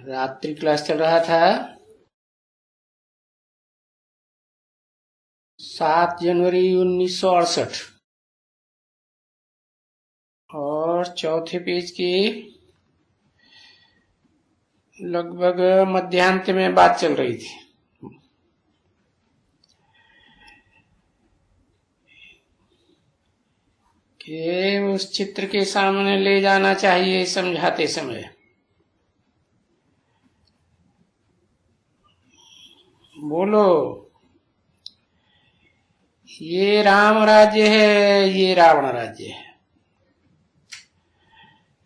रात्रि क्लास चल रहा था 7 जनवरी 1968 और चौथे पेज की लगभग मध्यांत में बात चल रही थी। कि उस चित्र के सामने ले जाना चाहिए समझाते समय। बोलो, ये राम राज्य है, ये रावण राज्य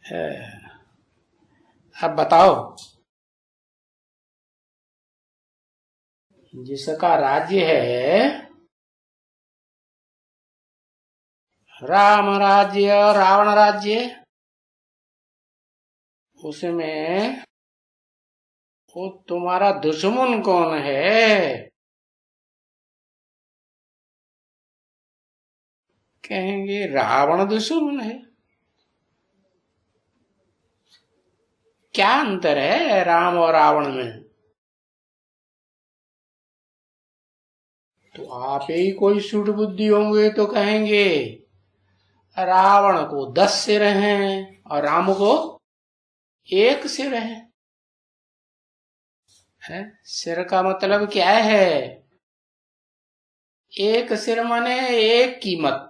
है। अब बताओ, जिसका राज्य है राम राज्य रावण राज्य, उसमें वो तुम्हारा दुश्मन कौन है? कहेंगे रावण दुश्मन है। क्या अंतर है राम और रावण में? तो आप ही कोई सूट बुद्धि होंगे तो कहेंगे रावण को 10 सिर हैं और राम को 1 सिर है। सिर का मतलब क्या है? 1 सिर माने 1 कीमत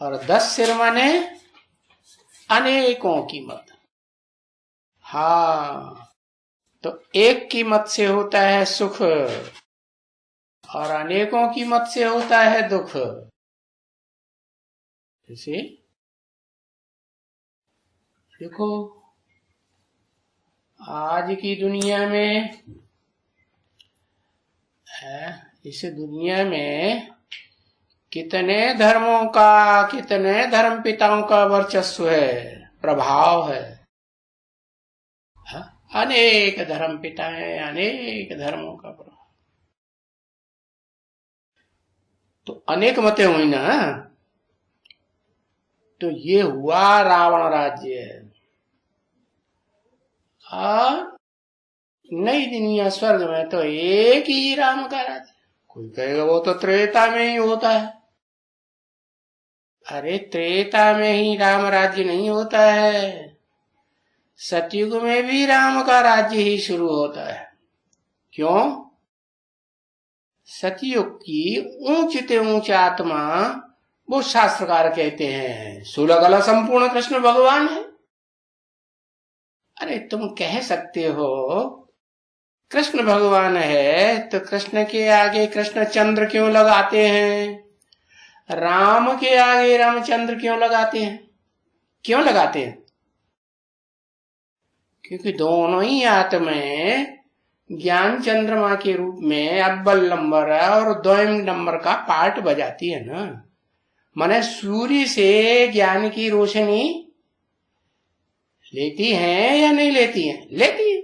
और 10 सिर माने अनेकों कीमत। हाँ, तो 1 कीमत से होता है सुख और अनेकों कीमत से होता है दुख। इसे देखो, आज की दुनिया में इस दुनिया में कितने धर्मों का, कितने धर्म पिताओं का वर्चस्व है, प्रभाव है। अनेक धर्म पिता है, अनेक धर्मों का प्रभाव। तो अनेक मतें हुई ना। तो ये हुआ रावण राज्य। और नई दुनिया स्वर्ग में तो एक ही राम का राज्य। कोई कहेगा वो तो त्रेता में ही होता है। अरे त्रेता में ही राम राज्य नहीं होता है, सतयुग में भी राम का राज्य ही शुरू होता है। क्यों? सतयुग की ऊंचते ऊंच आत्मा वो शास्त्रकार कहते हैं सुलगला संपूर्ण कृष्ण भगवान है। अरे तुम कह सकते हो कृष्ण भगवान है तो कृष्ण के आगे कृष्णचंद्र क्यों लगाते हैं, राम के आगे रामचंद्र क्यों लगाते हैं? क्यों लगाते हैं? क्योंकि दोनों ही आत्माएं ज्ञान चंद्रमा के रूप में अव्वल नंबर और द्वयम नंबर का पार्ट बजाती है ना। माने सूर्य से ज्ञान की रोशनी लेती हैं या नहीं लेती हैं? लेती है।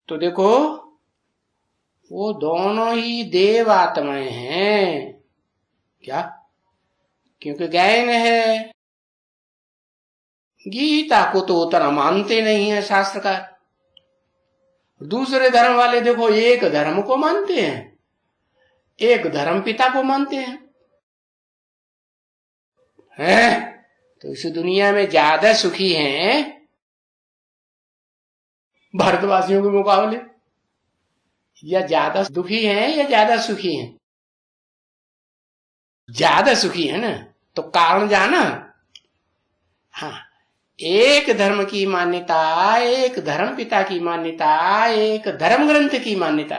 तो देखो, वो दोनों ही देव आत्माएं हैं। क्या? क्योंकि ज्ञान है। गीता को तो उतना मानते नहीं है शास्त्रकार। दूसरे धर्म वाले देखो एक धर्म को मानते हैं, एक धर्म पिता को मानते हैं। तो इस दुनिया में ज्यादा सुखी हैं भारतवासियों के मुकाबले, या ज्यादा दुखी हैं या ज्यादा सुखी हैं? ज्यादा सुखी है ना। तो कारण जाना। हाँ, एक धर्म की मान्यता, एक धर्म पिता की मान्यता, एक धर्म ग्रंथ की मान्यता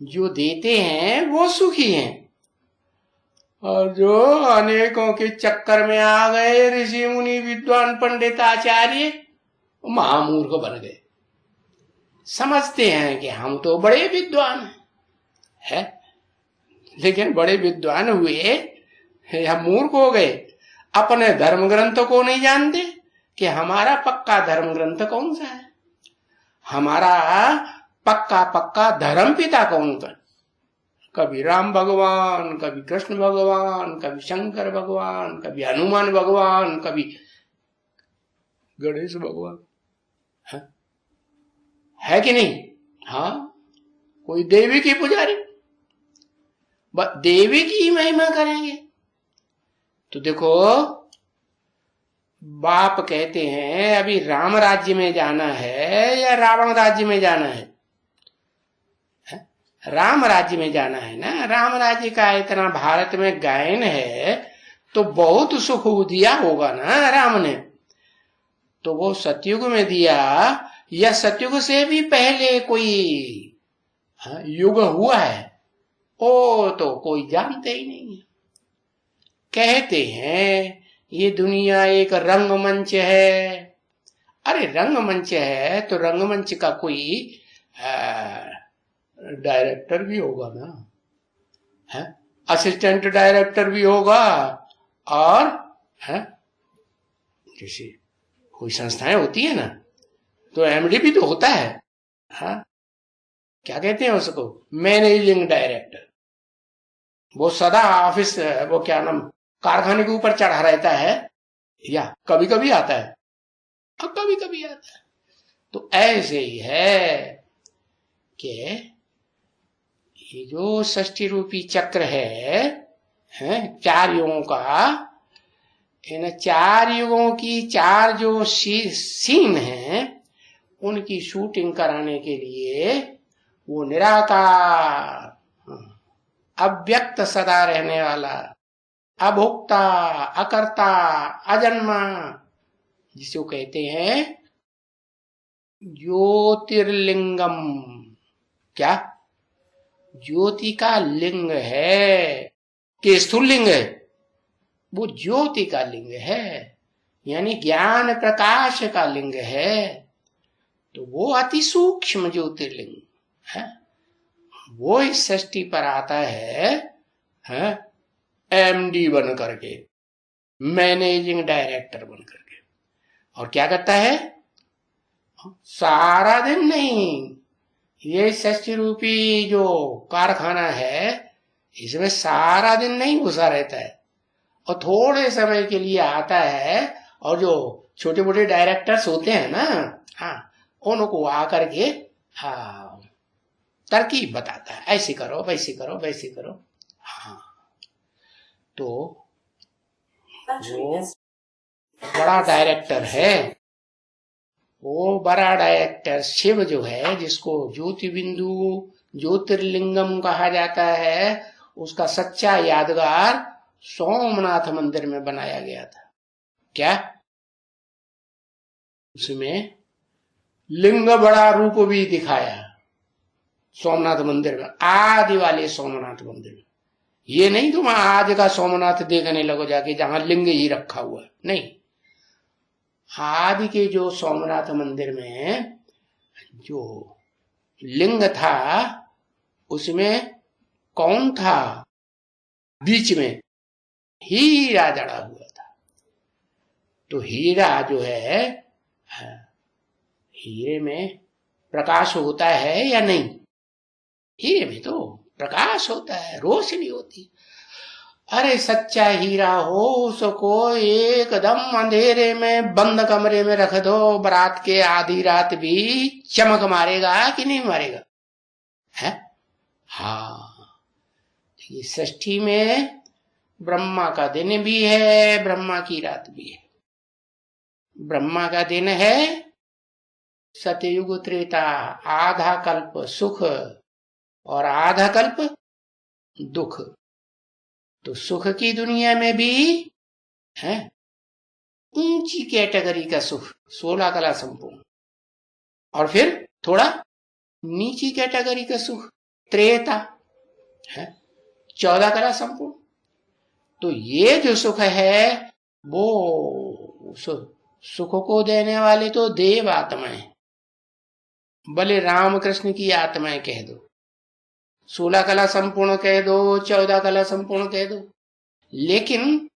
जो देते हैं वो सुखी हैं, और जो अनेकों के चक्कर में आ गए ऋषि मुनि विद्वान पंडित आचार्य महामूर्ख बन गए। समझते हैं कि हम तो बड़े विद्वान हैं, लेकिन बड़े विद्वान हुए या मूर्ख हो गए। अपने धर्म ग्रंथ को नहीं जानते कि हमारा पक्का धर्म ग्रंथ कौन सा है, हमारा पक्का धर्म पिता कौन सा। कभी राम भगवान, कभी कृष्ण भगवान, कभी शंकर भगवान, कभी हनुमान भगवान, कभी गणेश भगवान है कि नहीं? हाँ, कोई देवी की पुजारी, देवी की ही महिमा करेंगे। तो देखो, बाप कहते हैं अभी राम राज्य में जाना है या रावण राज्य में जाना है? राम राज्य में जाना है ना। राम राज्य का इतना भारत में गायन है, तो बहुत सुख दिया होगा ना राम ने। तो वो सतयुग में दिया या सतयुग से भी पहले कोई युग हुआ है, ओ तो कोई जानते ही नहीं है। कहते हैं ये दुनिया एक रंगमंच है। अरे रंगमंच है तो रंगमंच का कोई डायरेक्टर भी होगा ना, है असिस्टेंट डायरेक्टर भी होगा, और है जैसे कोई संस्थाएं होती है ना, तो एमडी भी तो होता है। हाँ, क्या कहते हैं उसको, मैनेजिंग डायरेक्टर। वो सदा ऑफिस, वो क्या नाम, कारखाने के ऊपर चढ़ा रहता है, या कभी कभी आता है और कभी कभी आता है। तो ऐसे ही है कि ये जो षष्ठी रूपी चक्र है 4 युगों का, इन 4 युगों की 4 जो सीन हैं उनकी शूटिंग कराने के लिए वो निराकार, अव्यक्त, सदा रहने वाला, अभोक्ता, अकर्ता, अजन्मा, जिसे कहते हैं ज्योतिर्लिंगम। क्या? ज्योति का लिंग है कि स्थूल लिंग है? वो ज्योति का लिंग है, यानी ज्ञान प्रकाश का लिंग है। तो वो अति सूक्ष्म ज्योतिर्लिंग है। वो इस सृष्टि पर आता है एमडी बन करके, मैनेजिंग डायरेक्टर बन करके। और क्या करता है? सारा दिन नहीं, ये सृष्टि रूपी जो कारखाना है इसमें सारा दिन नहीं घुसा रहता है, और थोड़े समय के लिए आता है, और जो छोटे मोटे डायरेक्टर्स होते हैं ना, हाँ, उनको आकर के हाँ तरकीब बताता है, ऐसे करो, वैसे करो, वैसे करो। हाँ, तो वो बड़ा डायरेक्टर है। वो बड़ा डायरेक्टर शिव जो है, जिसको ज्योति बिंदु ज्योतिर्लिंगम कहा जाता है, उसका सच्चा यादगार सोमनाथ मंदिर में बनाया गया था। क्या? उसमें लिंग बड़ा रूप भी दिखाया सोमनाथ मंदिर में, आदि वाले सोमनाथ मंदिर में। ये नहीं तुम आज का सोमनाथ देखने लगो जाके जहां लिंग ही रखा हुआ है, नहीं। आदि के जो सोमनाथ मंदिर में जो लिंग था, उसमें कौन था? बीच में हीरा जड़ा हुआ था। तो हीरा जो है, हीरे में प्रकाश होता है या नहीं? हीरे में तो प्रकाश होता है, रोशनी होती। अरे सच्चा हीरा हो उसको एकदम अंधेरे में बंद कमरे में रख दो, बारात के आधी रात भी चमक मारेगा कि नहीं मारेगा? है? हाँ, ये षष्ठी में ब्रह्मा का दिन भी है, ब्रह्मा की रात भी है। ब्रह्मा का दिन है सतयुग त्रेता, आधा कल्प सुख और आधा कल्प दुख। तो सुख की दुनिया में भी है ऊंची कैटेगरी का सुख, 16 कला संपूर्ण, और फिर थोड़ा नीची कैटेगरी का सुख त्रेता है, 14 कला संपूर्ण। तो ये जो सुख है वो सुख को देने वाले तो देव आत्माएं, भले रामकृष्ण की आत्माएं कह दो, 16 कला संपूर्ण कह दो, 14 कला संपूर्ण कह दो, लेकिन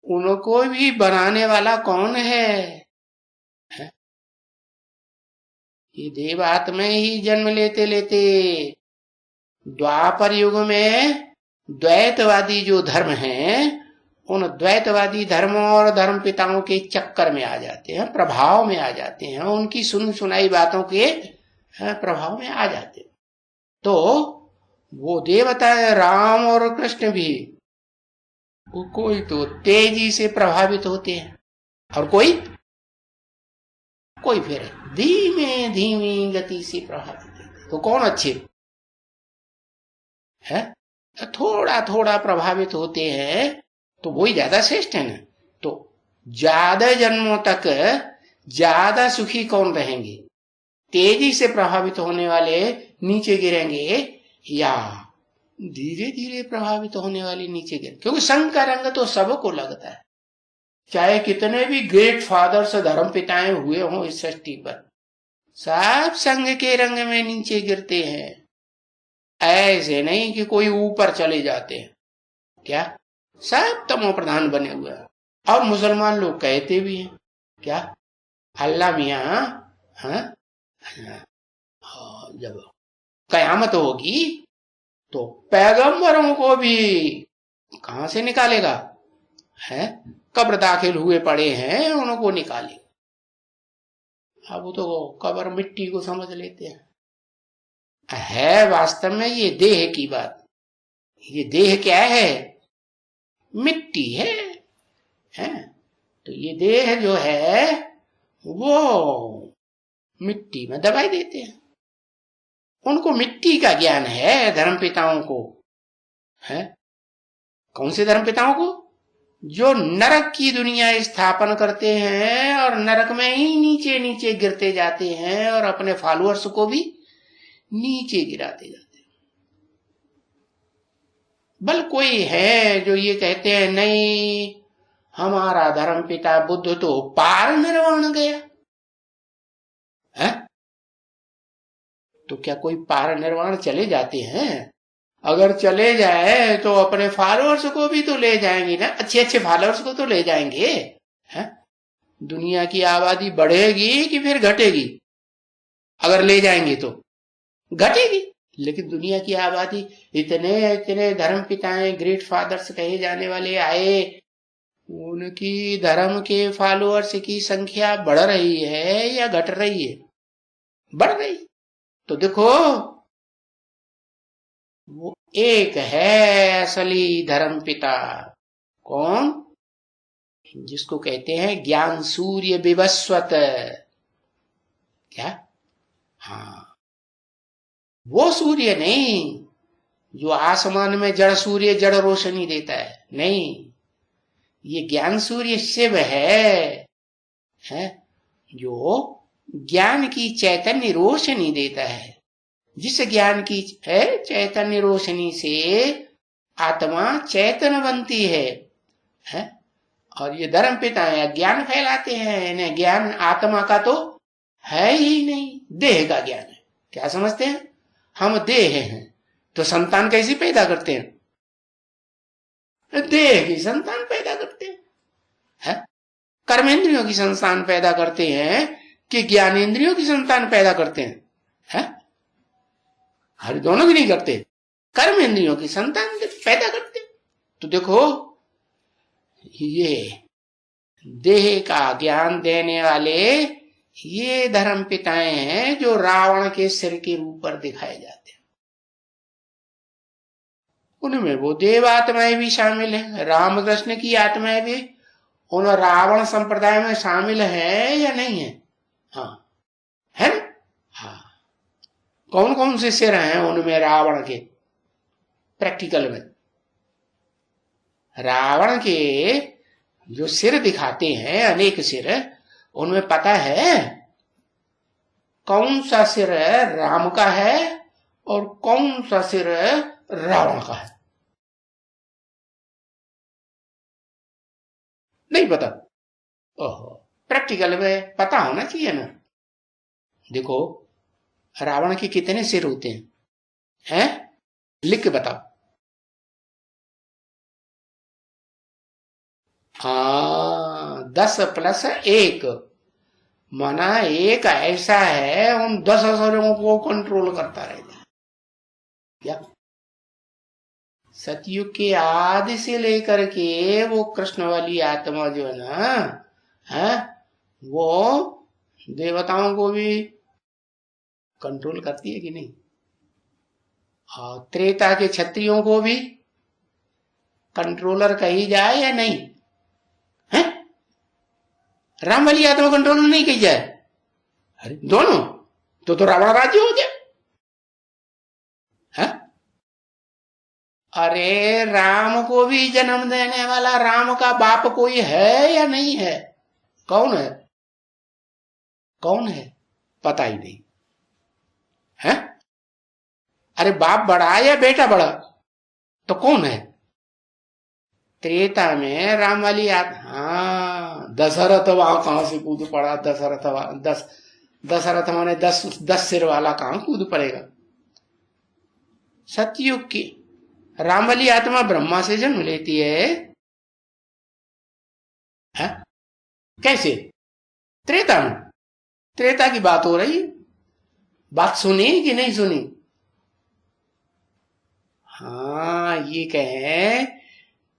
उनको भी बनाने वाला कौन है? ये देव आत्माएं ही जन्म लेते लेते द्वापर युग में द्वैतवादी जो धर्म हैं उन द्वैतवादी धर्मों और धर्म पिताओं के चक्कर में आ जाते हैं, प्रभाव में आ जाते हैं, उनकी सुन सुनाई बातों के प्रभाव में आ जाते हैं। तो वो देवता है राम और कृष्ण भी, वो कोई तो तेजी से प्रभावित होते हैं और कोई फिर धीमे धीमी गति से प्रभावित होते हैं। तो कौन अच्छे है? थोड़ा थोड़ा प्रभावित होते हैं तो वही ज्यादा श्रेष्ठ है ना। तो ज्यादा जन्मों तक ज्यादा सुखी कौन रहेंगे? तेजी से प्रभावित होने वाले नीचे गिरेंगे या धीरे धीरे प्रभावित होने वाले नीचे गिरेंगे? क्योंकि संघ का रंग तो सबको लगता है, चाहे कितने भी ग्रेट फादर्स धर्म पिताएं हुए हों इस सृष्टि पर, सब संघ के रंग में नीचे गिरते हैं। ऐसे नहीं कि कोई ऊपर चले जाते हैं, क्या सब तमो प्रधान बने हुए हैं। और मुसलमान लोग कहते भी हैं क्या, अल्लाह मियां जब कयामत होगी तो पैगंबरों को भी कहां से निकालेगा? है कब्र दाखिल हुए पड़े हैं, उनको निकालेगा। अब वो तो कब्र मिट्टी को समझ लेते हैं। है वास्तव में ये देह की बात। ये देह क्या है? मिट्टी है? तो ये देह जो है वो मिट्टी में दबाई देते हैं। उनको मिट्टी का ज्ञान है धर्म पिताओं को। है कौन से धर्म पिताओं को? जो नरक की दुनिया स्थापन करते हैं और नरक में ही नीचे नीचे गिरते जाते हैं और अपने फॉलोअर्स को भी नीचे गिराते जाते हैं। बल कोई है जो ये कहते हैं नहीं, हमारा धर्म पिता बुद्ध तो पार निर्वाण गया है? तो क्या कोई पार निर्वाण चले जाते हैं? अगर चले जाए तो अपने फॉलोअर्स को भी तो ले जाएंगे ना, अच्छे अच्छे फॉलोअर्स को तो ले जाएंगे। है दुनिया की आबादी बढ़ेगी कि फिर घटेगी? अगर ले जाएंगे तो घटेगी। लेकिन दुनिया की आबादी इतने इतने धर्म पिताएं ग्रेट फादर्स कहे जाने वाले आए, उनकी धर्म के फॉलोअर्स की संख्या बढ़ रही है या घट रही है? बढ़ रही। तो देखो वो एक है असली धर्म पिता। कौन? जिसको कहते हैं ज्ञान सूर्य विवस्वत। क्या? हाँ वो सूर्य नहीं जो आसमान में जड़ सूर्य जड़ रोशनी देता है, नहीं। ये ज्ञान सूर्य शिव है जो ज्ञान की चैतन्य रोशनी देता है। जिस ज्ञान की है चैतन्य रोशनी से आत्मा चैतन्य बनती है? और ये धर्म पिता ज्ञान फैलाते हैं। इन्हें ज्ञान आत्मा का तो है ही नहीं, देह का ज्ञान है। क्या समझते हैं? हम देह हैं तो संतान कैसे पैदा करते हैं? देह की संतान पैदा करते हैं। कर्मेंद्रियों की संतान पैदा करते हैं कि ज्ञानेंद्रियों की संतान पैदा करते हैं? हर दोनों भी नहीं करते, कर्म इंद्रियों की संतान पैदा करते। तो देखो ये देह का ज्ञान देने वाले ये धर्म पिताएं हैं जो रावण के सिर के ऊपर दिखाए जाते हैं। उनमें वो देव आत्माएं भी शामिल हैं, रामकृष्ण की आत्माएं भी उन रावण संप्रदाय में शामिल है या नहीं है? हाँ है ना? हाँ कौन कौन से सिर हैं उनमें रावण के? प्रैक्टिकल में रावण के जो सिर दिखाते हैं, अनेक सिर, उनमें पता है कौन सा सिर राम का है और कौन सा सिर रावण का है? नहीं पता। ओहो, प्रैक्टिकल में पता होना चाहिए ना। देखो रावण के कितने सिर होते हैं? लिख के बताओ। 10 + 1 माना एक ऐसा है उन 10 असरों को कंट्रोल करता रहेगा। क्या सतयुग के आदि से लेकर के वो कृष्ण वाली आत्मा जो है ना, है, वो देवताओं को भी कंट्रोल करती है कि नहीं, और त्रेता के क्षत्रियों को भी कंट्रोलर कही जाए या नहीं, है? राम वाली आत्मा कंट्रोलर नहीं कही जाए? अरे दोनों तो रावण राज्य हो गया, है? अरे राम को भी जन्म देने वाला राम का बाप कोई है या नहीं है? कौन है? कौन है? पता ही नहीं है। अरे बाप बड़ा या बेटा बड़ा? तो कौन है? त्रेता में राम वाली हाँ, दशरथ वहां कहां से कूद पड़ा? दशरथ माने 10 सिर वाला कहां कूद पड़ेगा? सतयुग की राम वाली आत्मा ब्रह्मा से जन्म लेती है, कैसे? त्रेता में। त्रेता की बात हो रही है, बात सुनी कि नहीं सुनी? हाँ, ये कहें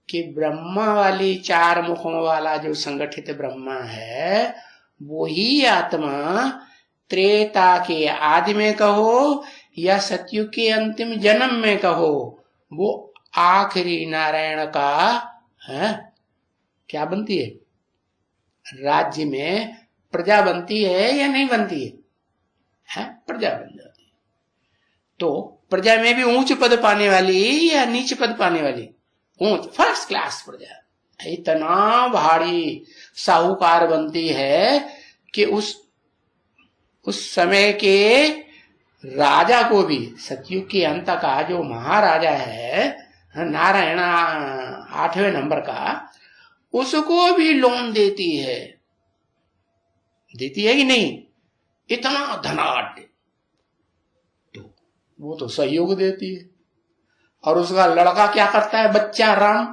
कि ब्रह्मा वाली 4 मुखों वाला जो संगठित ब्रह्मा है, वही आत्मा त्रेता के आदि में कहो या सतयुग के अंतिम जन्म में कहो, वो आखिरी नारायण का है, क्या बनती है? राज्य में प्रजा बनती है या नहीं बनती है? प्रजा बन जाती है। तो प्रजा में भी ऊंच पद पाने वाली या नीच पद पाने वाली? ऊंच, फर्स्ट क्लास प्रजा। इतना भारी साहूकार बनती है कि उस समय के राजा को भी, सतयुग के अंत का जो महाराजा है नारायण 8वें नंबर का, उसको भी लोन देती है कि नहीं? इतना धनाढ्य, तो वो तो सहयोग देती है। और उसका लड़का क्या करता है? बच्चा राम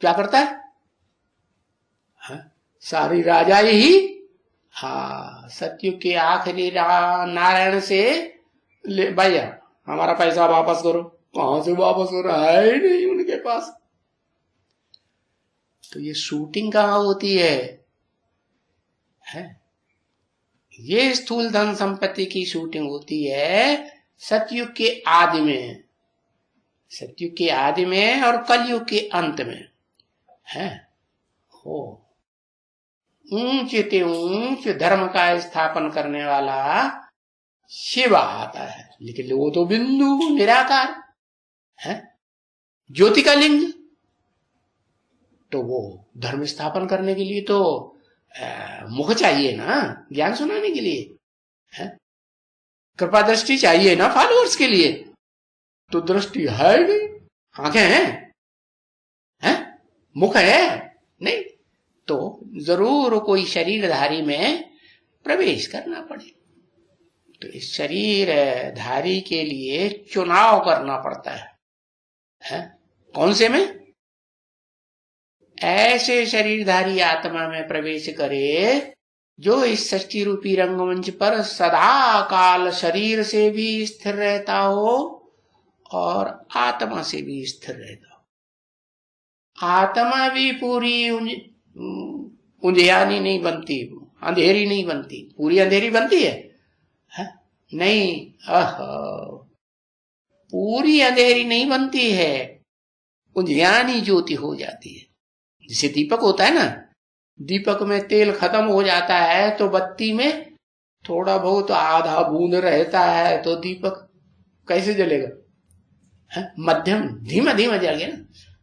क्या करता है? सारी राजाई ही, हाँ, सतयुग के आखिरी नारायण से ले भैया हमारा पैसा वापस करो। कहां से वापस हो रहा है? नहीं उनके पास। तो ये शूटिंग कहां होती है? ये स्थूल धन संपत्ति की शूटिंग होती है सतयुग के आदि में, सतयुग के आदि में और कलयुग के अंत में है। हो ऊंच ते ऊंच धर्म का स्थापन करने वाला शिव आता है, लेकिन वो तो बिंदु निराकार है, ज्योति का लिंग। तो वो धर्म स्थापन करने के लिए तो मुख चाहिए ना, ज्ञान सुनाने के लिए है, कृपा दृष्टि चाहिए ना फॉलोअर्स के लिए। तो दृष्टि है नहीं, आंखें हैं, मुख है नहीं, तो जरूर कोई शरीरधारी में प्रवेश करना पड़े। तो इस शरीरधारी के लिए चुनाव करना पड़ता है? कौन से में? ऐसे शरीरधारी आत्मा में प्रवेश करे जो इस सृष्टि रूपी रंगमंच पर सदा काल शरीर से भी स्थिर रहता हो और आत्मा से भी स्थिर रहता हो। आत्मा भी पूरी उंधियानी नहीं बनती, अंधेरी नहीं बनती। पूरी अंधेरी बनती है? नहीं, पूरी अंधेरी नहीं बनती है, उंधियानी ज्योति हो जाती है। जैसे दीपक होता है ना, दीपक में तेल खत्म हो जाता है तो बत्ती में थोड़ा बहुत आधा बूंद रहता है, तो दीपक कैसे जलेगा? मध्यम धीमा धीमा जलेगा ना।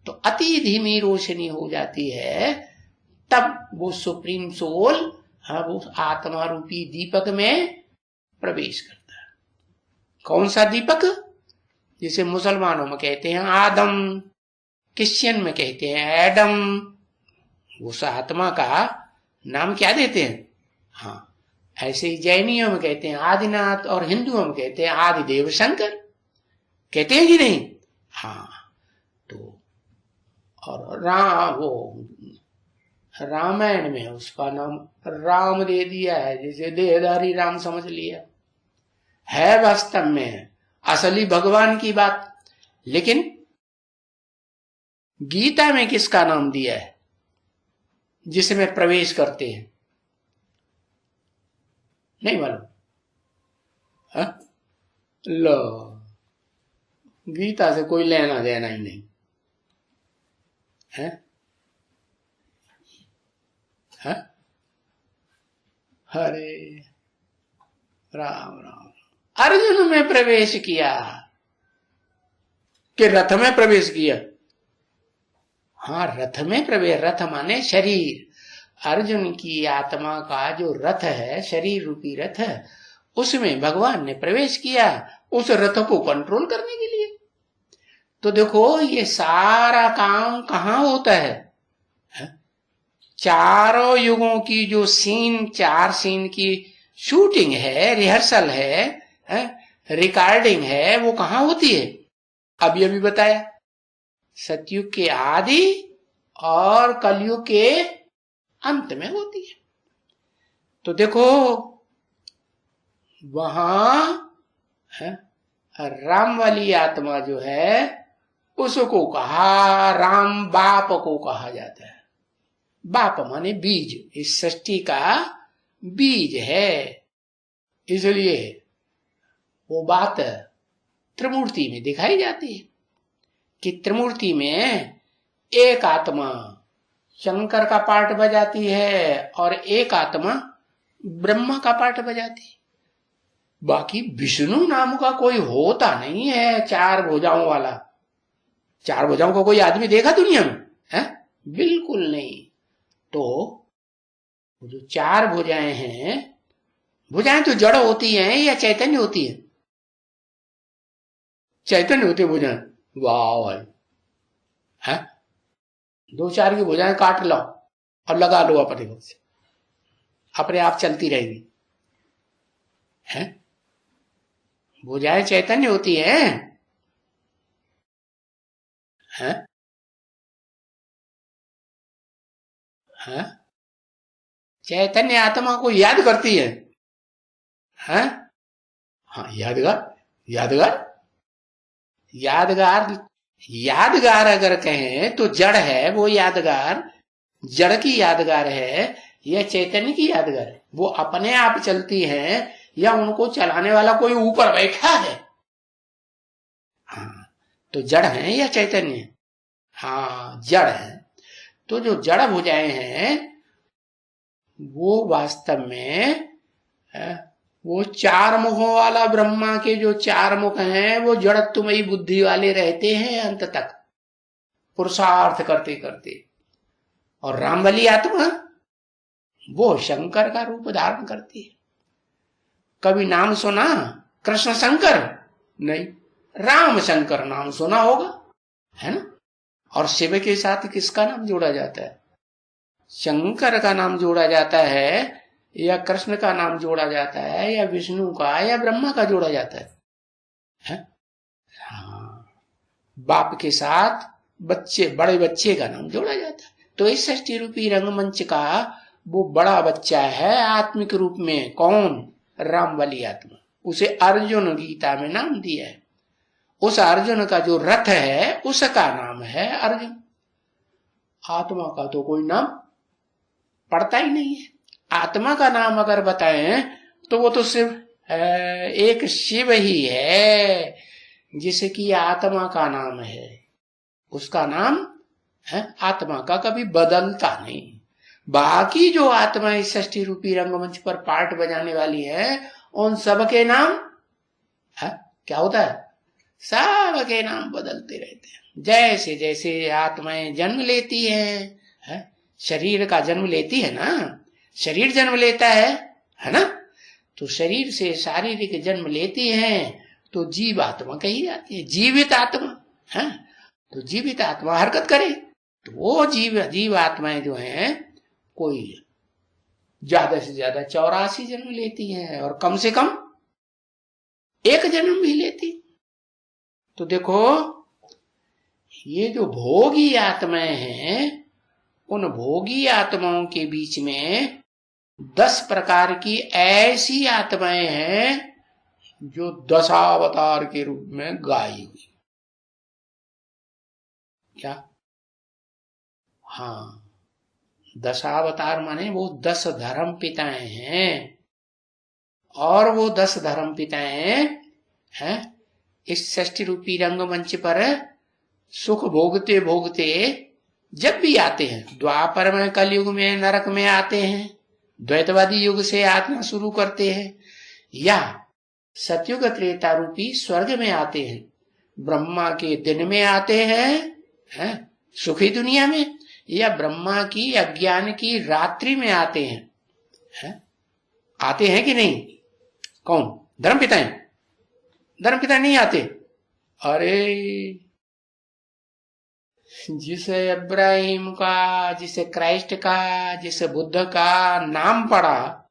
तो अति धीमी रोशनी हो जाती है, तब वो सुप्रीम सोल वो आत्मा रूपी दीपक में प्रवेश करता है। कौन सा दीपक? जिसे मुसलमानों में कहते हैं आदम, क्रिश्चियन में कहते हैं एडम। उस आत्मा का नाम क्या देते हैं? हाँ, ऐसे ही जैनियों में कहते हैं आदिनाथ और हिंदुओं में कहते हैं आदिदेव शंकर। कहते हैं कि नहीं? हाँ। तो और रामायण में उसका नाम राम दे दिया है, जैसे देहधारी राम समझ लिया है। वास्तव में असली भगवान की बात लेकिन गीता में किसका नाम दिया है जिसमें प्रवेश करते हैं? नहीं मालूम? लो, गीता से कोई लेना देना ही नहीं है। हरे राम राम। अर्जुन में प्रवेश किया कि रथ में प्रवेश किया? हाँ, रथ में प्रवेश। रथ माने शरीर। अर्जुन की आत्मा का जो रथ है, शरीर रूपी रथ, उसमें भगवान ने प्रवेश किया उस रथ को कंट्रोल करने के लिए। तो देखो, ये सारा काम कहाँ होता है? चारों युगों की जो चार सीन की शूटिंग है, रिहर्सल है, रिकॉर्डिंग है, वो कहाँ होती है? अभी अभी बताया, सतयुग के आदि और कलयुग के अंत में होती है। तो देखो, वहां राम वाली आत्मा जो है उसको कहा, राम बाप को कहा जाता है। बाप माने बीज, इस सृष्टि का बीज है। इसलिए वो बात त्रिमूर्ति में दिखाई जाती है कि त्रिमूर्ति में एक आत्मा शंकर का पार्ट बजाती है और एक आत्मा ब्रह्मा का पार्ट बजाती है। बाकी विष्णु नाम का कोई होता नहीं है चार भुजाओं वाला। चार भुजाओं का कोई आदमी देखा दुनिया में है? बिल्कुल नहीं। तो जो चार भुजाएं हैं, भुजाएं तो जड़ होती हैं या चैतन्य होती है? चैतन्य होती है भुजाएं। वाह भाई, है? दो चार की भुजाएं काट लो और लगा लो अपने को से, अपने आप चलती रहेगी। है? भुजाएं चैतन्य होती हैं। है? है? चैतन्य आत्मा को याद करती है। हैं? हाँ, यादगार। यादगार यादगार यादगार अगर कहें तो जड़ है वो यादगार, जड़ की यादगार है या चैतन्य की यादगार है? वो अपने आप चलती है या उनको चलाने वाला कोई ऊपर बैठा है? हाँ, तो जड़ है या चैतन्य? हाँ, जड़ है। तो जो जड़ भुजाएं हैं वो वास्तव में वो चार मुखों वाला ब्रह्मा के जो चार मुख हैं वो जड़त्वमयी बुद्धि वाले रहते हैं अंत तक पुरुषार्थ करते करते। और रामबली आत्मा वो शंकर का रूप धारण करती है। कभी नाम सुना कृष्ण शंकर? नहीं, राम शंकर नाम सुना होगा, है ना? और शिव के साथ किसका नाम जोड़ा जाता है? शंकर का नाम जोड़ा जाता है या कृष्ण का नाम जोड़ा जाता है या विष्णु का या ब्रह्मा का जोड़ा जाता है? हाँ, बाप के साथ बड़े बच्चे का नाम जोड़ा जाता है। तो इस सृष्टि रूपी रंगमंच का वो बड़ा बच्चा है आत्मिक रूप में। कौन? राम वाली आत्मा। उसे अर्जुन गीता में नाम दिया है। उस अर्जुन का जो रथ है उसका नाम है अर्जुन। आत्मा का तो कोई नाम पड़ता ही नहीं है। आत्मा का नाम अगर बताएं तो वो तो सिर्फ एक शिव ही है जिसकी आत्मा का नाम है। उसका नाम है आत्मा का कभी बदलता नहीं। बाकी जो आत्मा इस सृष्टि रूपी रंगमंच पर पार्ट बजाने वाली है उन सबके नाम है क्या होता है? सबके नाम बदलते रहते हैं। जैसे जैसे आत्माएं जन्म लेती है? शरीर का जन्म लेती है ना, शरीर जन्म लेता है ना? तो शरीर से शारीरिक जन्म लेती है तो जीव आत्मा कही जाती है, जीवित आत्मा है। तो जीवित आत्मा हरकत करे तो वो जीव आत्माएं जो हैं कोई ज्यादा से ज्यादा 84 जन्म लेती हैं और कम से कम एक जन्म भी लेती। तो देखो, ये जो भोगी आत्माएं हैं उन भोगी आत्माओं के बीच में 10 प्रकार की ऐसी आत्माएं हैं जो 10 अवतार के रूप में गाई हुई। क्या? हाँ, दशावतार माने वो 10 धर्म पिताएं हैं, और वो 10 धर्म पिताएं हैं इस षष्ठी रूपी रंगमंच पर सुख भोगते भोगते जब भी आते हैं, द्वापर में, कलयुग में, नरक में आते हैं, द्वैतवादी युग से आना शुरू करते हैं, या सतयुग त्रेता रूपी स्वर्ग में आते हैं, ब्रह्मा के दिन में आते हैं सुखी दुनिया में, या ब्रह्मा की अज्ञान की रात्रि में आते हैं आते हैं कि नहीं? कौन? धर्मपिता हैं? धर्मपिता नहीं आते? अरे जिसे इब्राहिम का, जिसे क्राइस्ट का, जिसे बुद्ध का नाम पड़ा,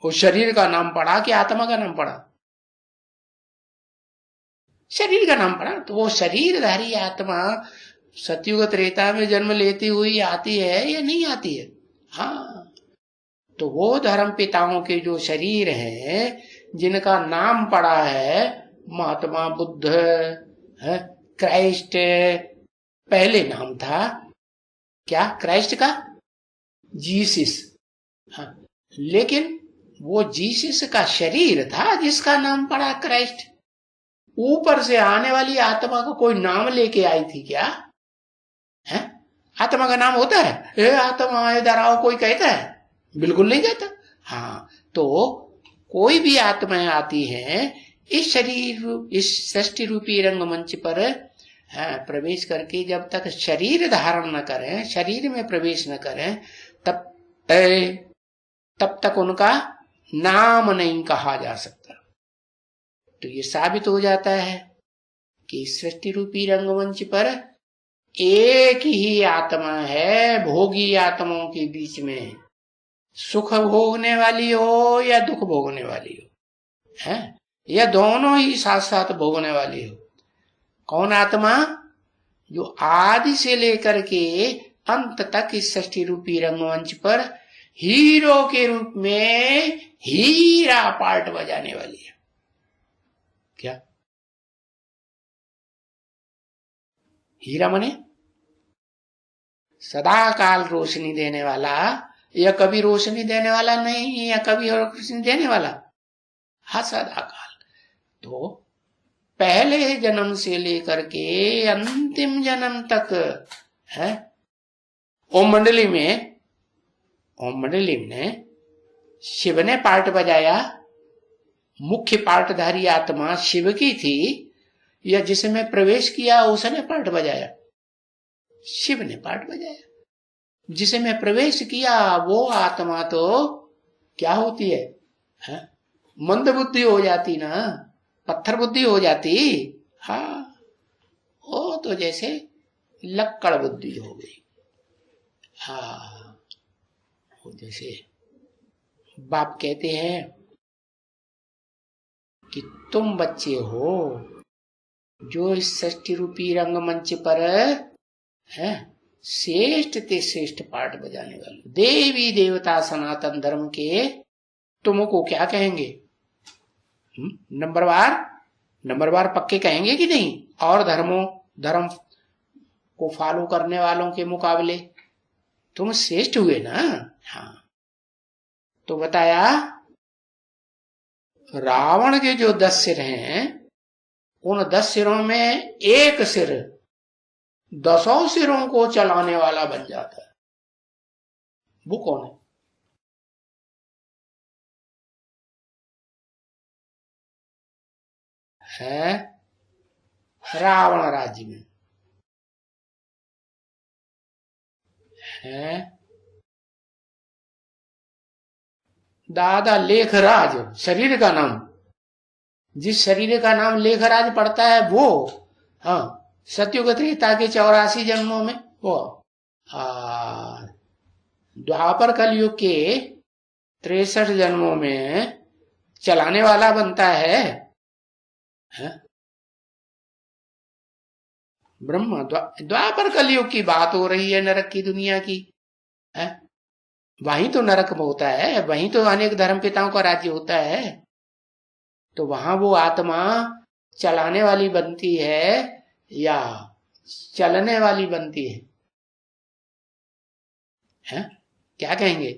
वो शरीर का नाम पड़ा कि आत्मा का नाम पड़ा? शरीर का नाम पड़ा। तो वो शरीरधारी आत्मा सतयुग त्रेता में जन्म लेती हुई आती है या नहीं आती है? हाँ, तो वो धर्म पिताओं के जो शरीर हैं, जिनका नाम पड़ा है महात्मा बुद्ध, क्राइस्ट, पहले नाम था क्या क्राइस्ट का? जीसस। हाँ, लेकिन वो जीसस का शरीर था जिसका नाम पड़ा क्राइस्ट। ऊपर से आने वाली आत्मा का कोई नाम लेके आई थी क्या? है? आत्मा का नाम होता है? ए आत्मा इधर आओ कोई कहता है? बिल्कुल नहीं कहता। हाँ, तो कोई भी आत्माएं आती हैं इस शरीर, इस सृष्टि रूपी रंगमंच पर प्रवेश करके जब तक शरीर धारण न करें, शरीर में प्रवेश न करें, तब तक उनका नाम नहीं कहा जा सकता। तो ये साबित हो जाता है कि सृष्टि रूपी रंगमंच पर एक ही आत्मा है भोगी आत्माओं के बीच में, सुख भोगने वाली हो या दुख भोगने वाली हो, है या दोनों ही साथ साथ भोगने वाली हो। कौन आत्मा? जो आदि से लेकर के अंत तक इस सृष्टि रूपी रंगमंच पर हीरो के रूप में हीरा पार्ट बजाने वाली है। क्या? हीरा माने सदा काल रोशनी देने वाला, या कभी रोशनी देने वाला नहीं, या कभी रोशनी देने वाला, हाँ सदा काल। तो पहले जन्म से लेकर के अंतिम जन्म तक है। ओम मंडली में शिव ने पार्ट बजाया, मुख्य पार्टधारी आत्मा शिव की थी, या जिसमें प्रवेश किया उसने पार्ट बजाया? शिव ने पार्ट बजाया। जिसमें प्रवेश किया वो आत्मा तो क्या होती है? मंद बुद्धि हो जाती ना, पत्थर बुद्धि हो जाती। हाँ, वो तो जैसे लक्कड़ बुद्धि हो गई। हाँ, वो जैसे बाप कहते हैं कि तुम बच्चे हो जो इस सृष्टि रूपी रंगमंच पर है श्रेष्ठ ते श्रेष्ठ पाठ बजाने वाले, देवी देवता सनातन धर्म के तुमको क्या कहेंगे? नंबरवार पक्के कहेंगे कि नहीं? और धर्म को फॉलो करने वालों के मुकाबले तुम श्रेष्ठ हुए ना। हाँ, तो बताया रावण के जो 10 सिर हैं, उन 10 सिरों में एक सिर 10 सिरों को चलाने वाला बन जाता है। वो कौन है? रावण राज्य में है दादा लेखराज, शरीर का नाम, जिस शरीर का नाम लेखराज पड़ता है वो, हाँ, सतयुग त्रेता के 84 जन्मों में वो, द्वापर कलयुग के 63 जन्मों में चलाने वाला बनता है, ब्रह्मा। द्वापर कलयुग की बात हो रही है, नरक की दुनिया की है। वहीं तो नरक में होता है, वहीं तो अनेक धर्म पिताओं का राज्य होता है। तो वहां वो आत्मा चलाने वाली बनती है या चलने वाली बनती है? क्या कहेंगे?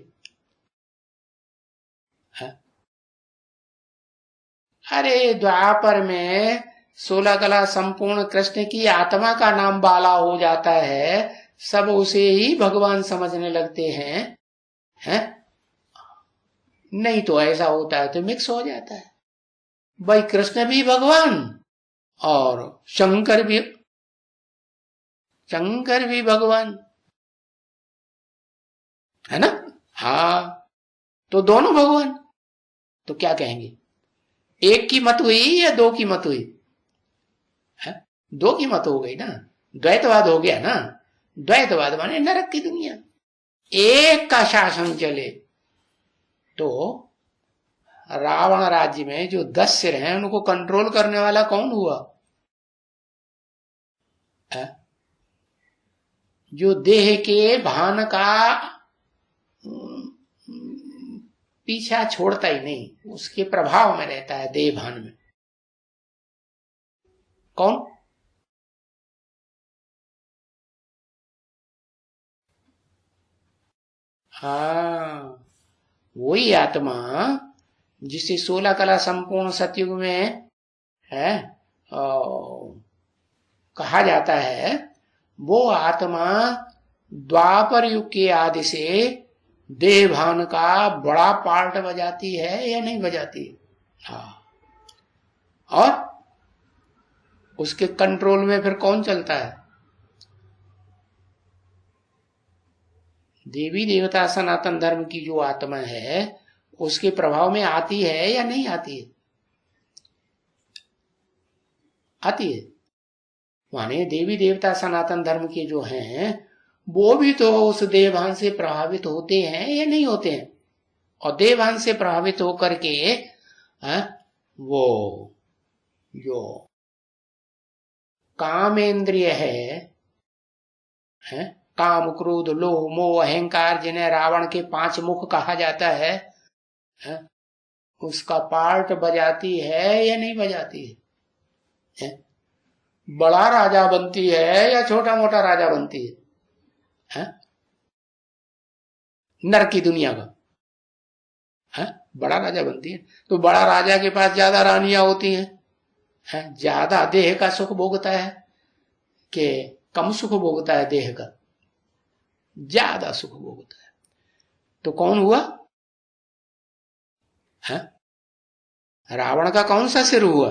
है? अरे द्वापर में 16 कला संपूर्ण कृष्ण की आत्मा का नाम बाला हो जाता है, सब उसे ही भगवान समझने लगते हैं? नहीं तो ऐसा होता है तो मिक्स हो जाता है। भाई कृष्ण भी भगवान और शंकर भी भगवान है ना? हाँ, तो दोनों भगवान। तो क्या कहेंगे? एक की मत हुई या दो की मत हुई? है? दो की मत हो गई ना, द्वैतवाद हो गया ना। द्वैतवाद माने नरक की दुनिया, एक का शासन चले। तो रावण राज्य में जो 10 सिर हैं उनको कंट्रोल करने वाला कौन हुआ? है? जो देह के भान का पीछा छोड़ता ही नहीं, उसके प्रभाव में रहता है देह भान में। कौन? हाँ, वही आत्मा जिसे 16 कला संपूर्ण सतयुग में है कहा जाता है, वो आत्मा द्वापर युग के आदि से देह भान का बड़ा पार्ट बजाती है या नहीं बजाती? हाँ, और उसके कंट्रोल में फिर कौन चलता है? देवी देवता सनातन धर्म की जो आत्मा है उसके प्रभाव में आती है या नहीं आती है? आती है। माने देवी देवता सनातन धर्म के जो हैं वो भी तो उस देवभान से प्रभावित होते हैं या नहीं होते हैं? और देवभान से प्रभावित होकर के वो जो कामेंद्रिय है, काम क्रोध लोभ मोह अहंकार, जिन्हें रावण के 5 मुख कहा जाता है, उसका पार्ट बजाती है या नहीं बजाती है? बड़ा राजा बनती है या छोटा मोटा राजा बनती है? नर की दुनिया का बड़ा राजा बनती है। तो बड़ा राजा के पास ज्यादा रानियां होती हैं, ज्यादा देह का सुख भोगता है कि कम सुख भोगता है? देह का ज्यादा सुख भोगता है। तो कौन हुआ? रावण का कौन सा सिर हुआ?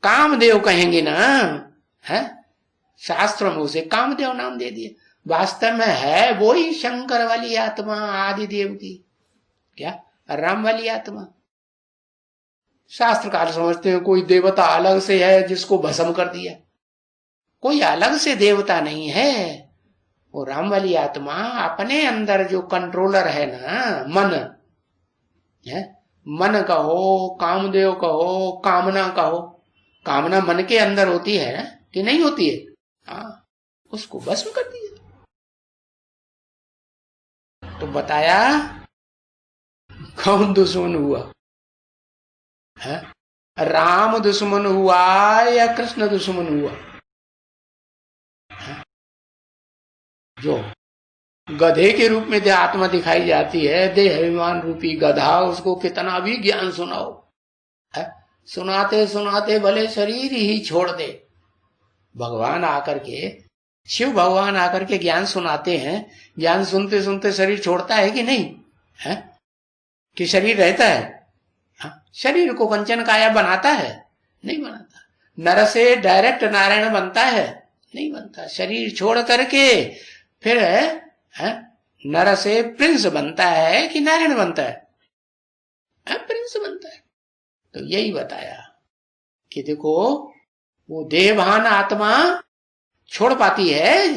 कामदेव कहेंगे ना, है? शास्त्रों में उसे कामदेव नाम दे दिया, वास्तव में है वो ही शंकर वाली आत्मा, आदिदेव की, क्या राम वाली आत्मा। शास्त्रकार समझते हैं कोई देवता अलग से है जिसको भस्म कर दिया, कोई अलग से देवता नहीं है। वो राम वाली आत्मा अपने अंदर जो कंट्रोलर है ना, मन है, मन कहो, कामदेव कहो, कामना कहो, कामना मन के अंदर होती है कि नहीं होती है? हाँ, उसको भस्म कर दिया। तो बताया कौन दुश्मन हुआ? है? राम दुश्मन हुआ या कृष्ण दुश्मन हुआ? है? जो गधे के रूप में आत्मा दिखाई जाती है, देह अभिमान रूपी गधा, उसको कितना भी ज्ञान सुनाओ, है? सुनाते सुनाते भले शरीर ही छोड़ दे। भगवान आकर के, शिव भगवान आकर के ज्ञान सुनाते हैं, ज्ञान सुनते सुनते शरीर छोड़ता है कि नहीं? है कि शरीर रहता है? शरीर को कंचन काया बनाता है? नहीं बनाता। नर से डायरेक्ट नारायण बनता है? नहीं बनता। शरीर छोड़ करके फिर नर से प्रिंस बनता है कि नारायण बनता है? प्रिंस बनता है। तो यही बताया कि देखो वो देवभान आत्मा छोड़ पाती है?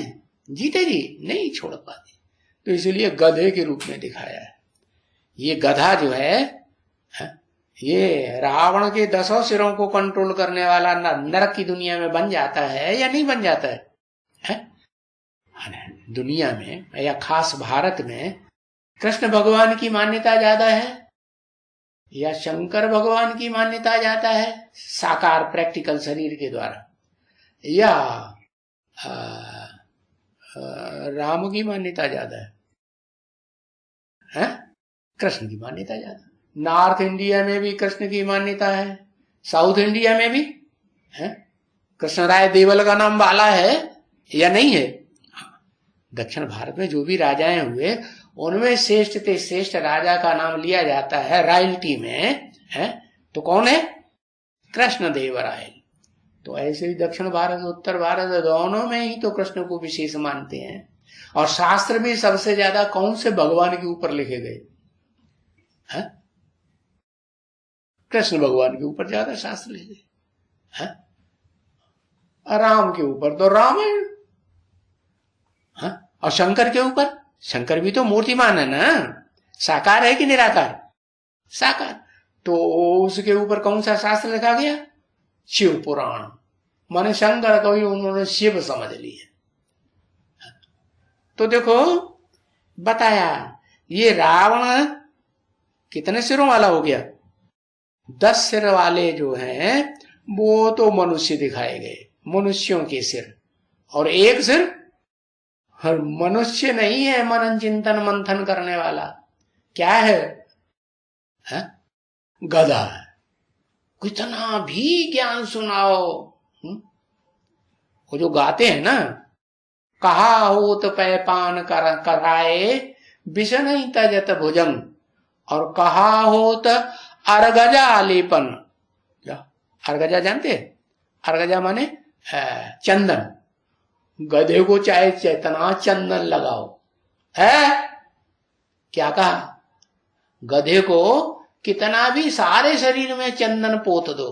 जीते जी नहीं छोड़ पाती। तो इसलिए गधे के रूप में दिखाया है। ये गधा जो है, ये रावण के 10 सिरों को कंट्रोल करने वाला नरक की दुनिया में बन जाता है या नहीं बन जाता है? दुनिया में या खास भारत में कृष्ण भगवान की मान्यता ज्यादा है या शंकर भगवान की मान्यता ज्यादा है? साकार प्रैक्टिकल शरीर के द्वारा या आ, राम की मान्यता ज्यादा है? कृष्ण की मान्यता ज्यादा। नॉर्थ इंडिया में भी कृष्ण की मान्यता है, साउथ इंडिया में भी है। कृष्ण राय देवल का नाम वाला है या नहीं है? दक्षिण भारत में जो भी राजाएं हुए उनमें श्रेष्ठ से श्रेष्ठ राजा का नाम लिया जाता है रॉयल्टी में, है तो कौन है? कृष्ण देवराय। तो ऐसे ही दक्षिण भारत उत्तर भारत दोनों में ही तो कृष्ण को विशेष मानते हैं। और शास्त्र भी सबसे ज्यादा कौन से भगवान के ऊपर लिखे गए? कृष्ण भगवान के ऊपर ज्यादा शास्त्र लिखे। राम के ऊपर तो रामायण, और शंकर के ऊपर, शंकर भी तो मूर्तिमान है ना, साकार है कि निराकार? साकार। तो उसके ऊपर कौन सा शास्त्र लिखा गया? शिव पुराण। माने शंकर को ही उन्होंने शिव समझ लिया। तो देखो बताया ये रावण कितने सिरों वाला हो गया? 10 सिर वाले जो हैं वो तो मनुष्य दिखाए गए, मनुष्यों के सिर। और एक सिर हर मनुष्य नहीं है, मनन चिंतन मंथन करने वाला क्या है? गधा। कितना भी ज्ञान सुनाओ, वो जो गाते हैं ना, कहा होत पै पान कराए विष नहीं तजत भुजंग, और कहा होत अर्गजा आलेपन। अर्गजा जानते? अर्गजा माने चंदन। गधे को चाहे चेतना चंदन लगाओ, है क्या कहा? गधे को कितना भी सारे शरीर में चंदन पोत दो,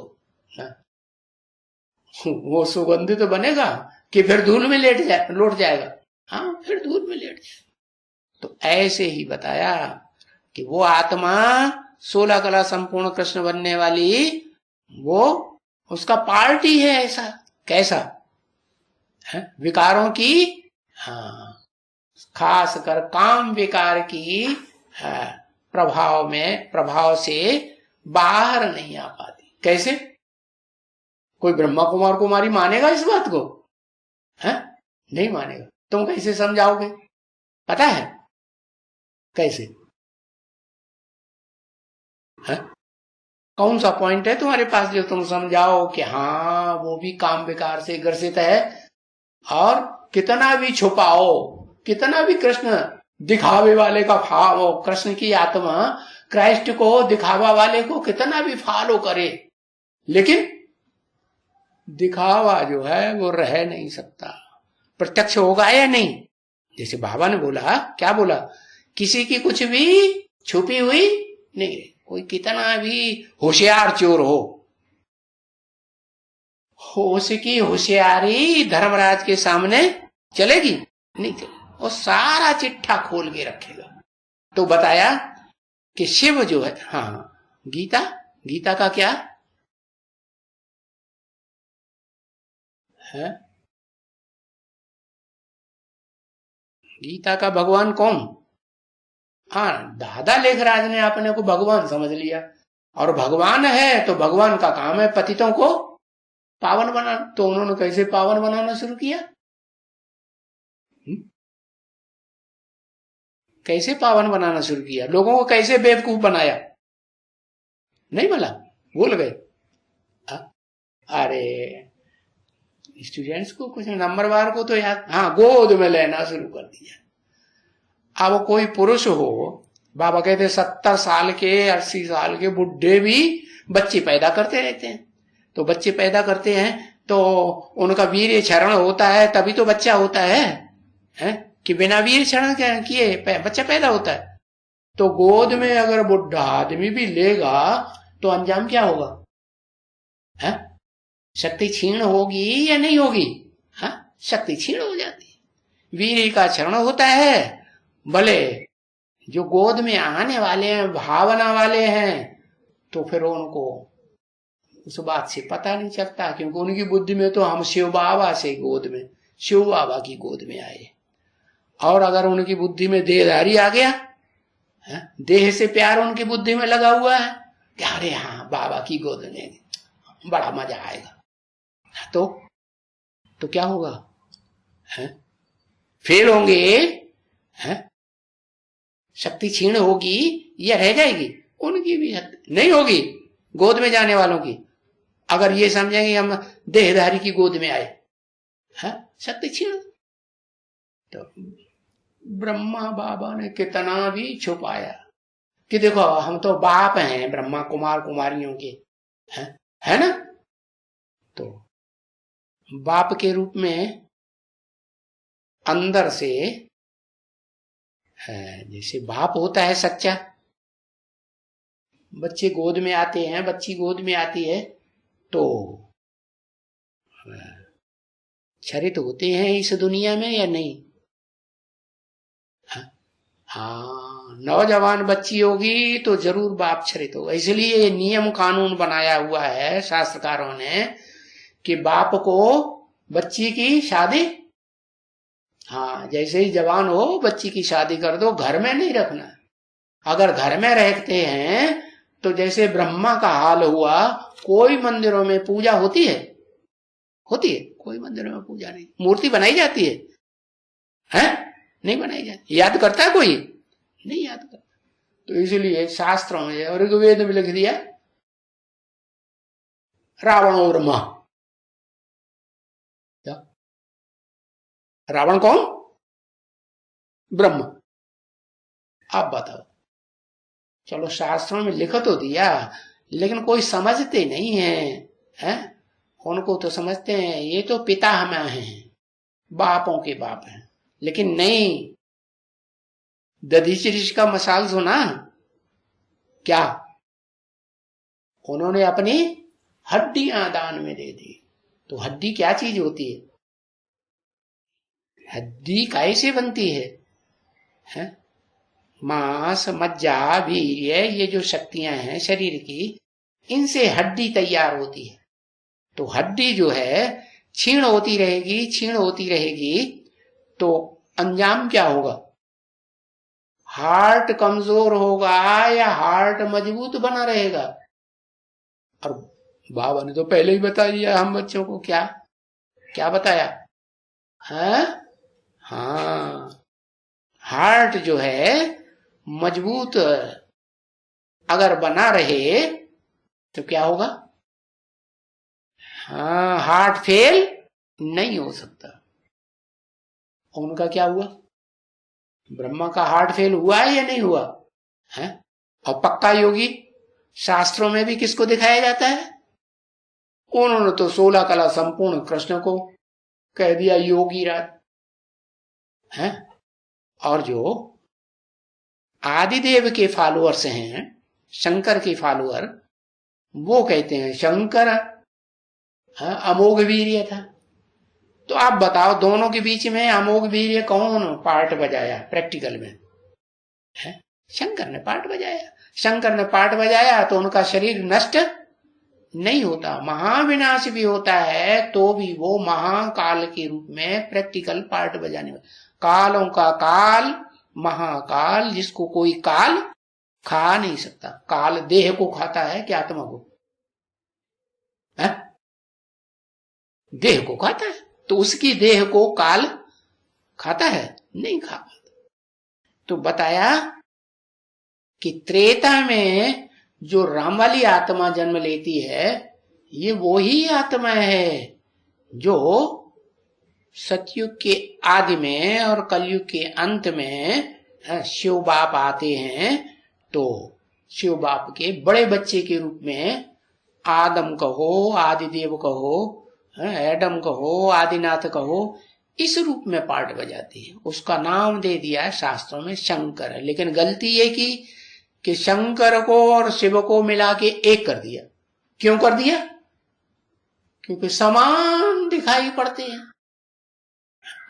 वो सुगंधित तो बनेगा कि फिर धूल में लौट जाएगा? हाँ, फिर धूल में लेट जाएगा। तो ऐसे ही बताया कि वो आत्मा 16 कला संपूर्ण कृष्ण बनने वाली, वो उसका पार्टी है। ऐसा कैसा है? विकारों की, हाँ, खास कर काम विकार की प्रभाव से बाहर नहीं आ पाती। कैसे? कोई ब्रह्मा कुमार कुमारी मानेगा इस बात को? है नहीं मानेगा। तुम कैसे समझाओगे? पता है कैसे? है? कौन सा पॉइंट है तुम्हारे पास जो तुम समझाओ कि हाँ वो भी काम विकार से ग्रसित है? और कितना भी छुपाओ, कितना भी कृष्ण दिखावे वाले का भाव, कृष्ण की आत्मा क्राइस्ट को दिखावा वाले को कितना भी फॉलो करे, लेकिन दिखावा जो है वो रह नहीं सकता। प्रत्यक्ष होगा या नहीं? जैसे बाबा ने बोला, क्या बोला? किसी की कुछ भी छुपी हुई नहीं। कोई कितना भी होशियार चोर हो, उसकी होशियारी धर्मराज के सामने चलेगी? नहीं चलेगी। वो सारा चिट्ठा खोल के रखेगा। तो बताया कि शिव जो है, हाँ, गीता का क्या है? गीता का भगवान कौन? हाँ, दादा लेखराज ने अपने को भगवान समझ लिया। और भगवान है तो भगवान का काम है पतितों को पावन बनाना। तो उन्होंने कैसे पावन बनाना शुरू किया? कैसे पावन बनाना शुरू किया? लोगों को कैसे बेवकूफ बनाया? नहीं बोला, भूल गए? अरे स्टूडेंट्स को कुछ नंबरवार को तो याद, हाँ, गोद में लेना शुरू कर दिया। अब कोई पुरुष हो, बाबा कहते 70 साल के 80 साल के बुढ़े भी बच्चे पैदा करते रहते हैं। तो बच्चे पैदा करते हैं तो उनका वीर्य क्षरण होता है, तभी तो बच्चा होता है कि बिना वीर्य क्षरण किए बच्चा पैदा होता है। तो गोद में अगर बुढ़ा आदमी भी लेगा तो अंजाम क्या होगा? है शक्ति क्षीण होगी या नहीं होगी? हाँ, शक्ति क्षीण हो जाती है, वीर्य का क्षरण होता है। भले जो गोद में आने वाले हैं भावना वाले हैं तो फिर उनको उस बात से पता नहीं चलता, क्योंकि उनकी बुद्धि में तो हम शिव बाबा से गोद में, शिव बाबा की गोद में आए। और अगर उनकी बुद्धि में देहधारी आ गया, देह से प्यार उनकी बुद्धि में लगा हुआ है कि अरे हाँ बाबा की गोद में बड़ा मजा आएगा, तो तो क्या होगा? है? फेल होंगे, है? शक्ति क्षीण होगी या रह जाएगी? उनकी भी नहीं होगी, गोद में जाने वालों की। अगर ये समझेंगे हम देहधारी की गोद में आए, है? शक्ति क्षीण। तो ब्रह्मा बाबा ने कितना भी छुपाया कि देखो हम तो बाप हैं ब्रह्मा कुमार कुमारियों के, है ना? तो बाप के रूप में अंदर से है, जैसे बाप होता है सच्चा, बच्चे गोद में आते हैं, बच्ची गोद में आती है तो क्षरित होते हैं इस दुनिया में या नहीं? हाँ, नौजवान बच्ची होगी तो जरूर बाप क्षरित होगा। इसलिए नियम कानून बनाया हुआ है शास्त्रकारों ने कि बाप को बच्ची की शादी, हाँ, जैसे ही जवान हो बच्ची की शादी कर दो, घर में नहीं रखना। अगर घर में रखते हैं तो जैसे ब्रह्मा का हाल हुआ, कोई मंदिरों में पूजा होती है? होती है? कोई मंदिरों में पूजा नहीं, मूर्ति बनाई जाती है? नहीं बनाई जाती। याद करता है कोई? नहीं याद करता। तो इसलिए शास्त्रों में और ऋग्वेद में लिख दिया रावण और ब्रह्मा। क्या? रावण कौन? ब्रह्म। आप बताओ। चलो शास्त्रों में लिख तो दिया, लेकिन कोई समझते नहीं है? उनको तो समझते हैं ये तो पिता हमें हैं, बापों के बाप हैं। लेकिन नहीं, दधीचि ऋषि का मसाल सुना क्या? उन्होंने अपनी हड्डियां दान में दे दी। तो हड्डी क्या चीज होती है? हड्डी कैसे बनती है? मांस मज्जा वीर्य, ये जो शक्तियां हैं शरीर की, इनसे हड्डी तैयार होती है। तो हड्डी जो है क्षीण होती रहेगी, क्षीण होती रहेगी, तो अंजाम क्या होगा? हार्ट कमजोर होगा या हार्ट मजबूत बना रहेगा? और बाबा ने तो पहले ही बता दिया हम बच्चों को। क्या क्या बताया है? हाँ, हार्ट जो है मजबूत अगर बना रहे तो क्या होगा? हाँ, हार्ट फेल नहीं हो सकता। उनका क्या हुआ? ब्रह्मा का हार्ट फेल हुआ है या नहीं हुआ है? और पक्का योगी शास्त्रों में भी किसको दिखाया जाता है? उन्होंने तो 16 कला संपूर्ण कृष्ण को कह दिया योगी राज है। और जो आदिदेव के फॉलोअर्स हैं, शंकर के फॉलोअर, वो कहते हैं शंकर अमोघ वीर्य था। तो आप बताओ दोनों के बीच में अमोघ वीर्य कौन पार्ट बजाया प्रैक्टिकल में? है शंकर ने पार्ट बजाया। शंकर ने पार्ट बजाया तो उनका शरीर नष्ट नहीं होता, महाविनाश भी होता है, तो भी वो महाकाल के रूप में प्रैक्टिकल पार्ट बजाने वाले। कालों का काल महाकाल, जिसको कोई काल खा नहीं सकता। काल देह को खाता है कि आत्मा को? है? देह को खाता है। तो उसकी देह को काल खाता है? नहीं खा पाता। तो बताया कि त्रेता में जो राम वाली आत्मा जन्म लेती है, ये वो ही आत्मा है जो सतयुग के आदि में और कलयुग के अंत में शिव बाप आते हैं। तो शिव बाप के बड़े बच्चे के रूप में आदम कहो, आदिदेव कहो, एडम कहो, आदिनाथ कहो, इस रूप में पार्ट बजाती है। उसका नाम दे दिया है शास्त्रों में शंकर। लेकिन गलती ये की कि शंकर को और शिव को मिला के एक कर दिया। क्यों कर दिया? क्योंकि समान दिखाई पड़ते हैं।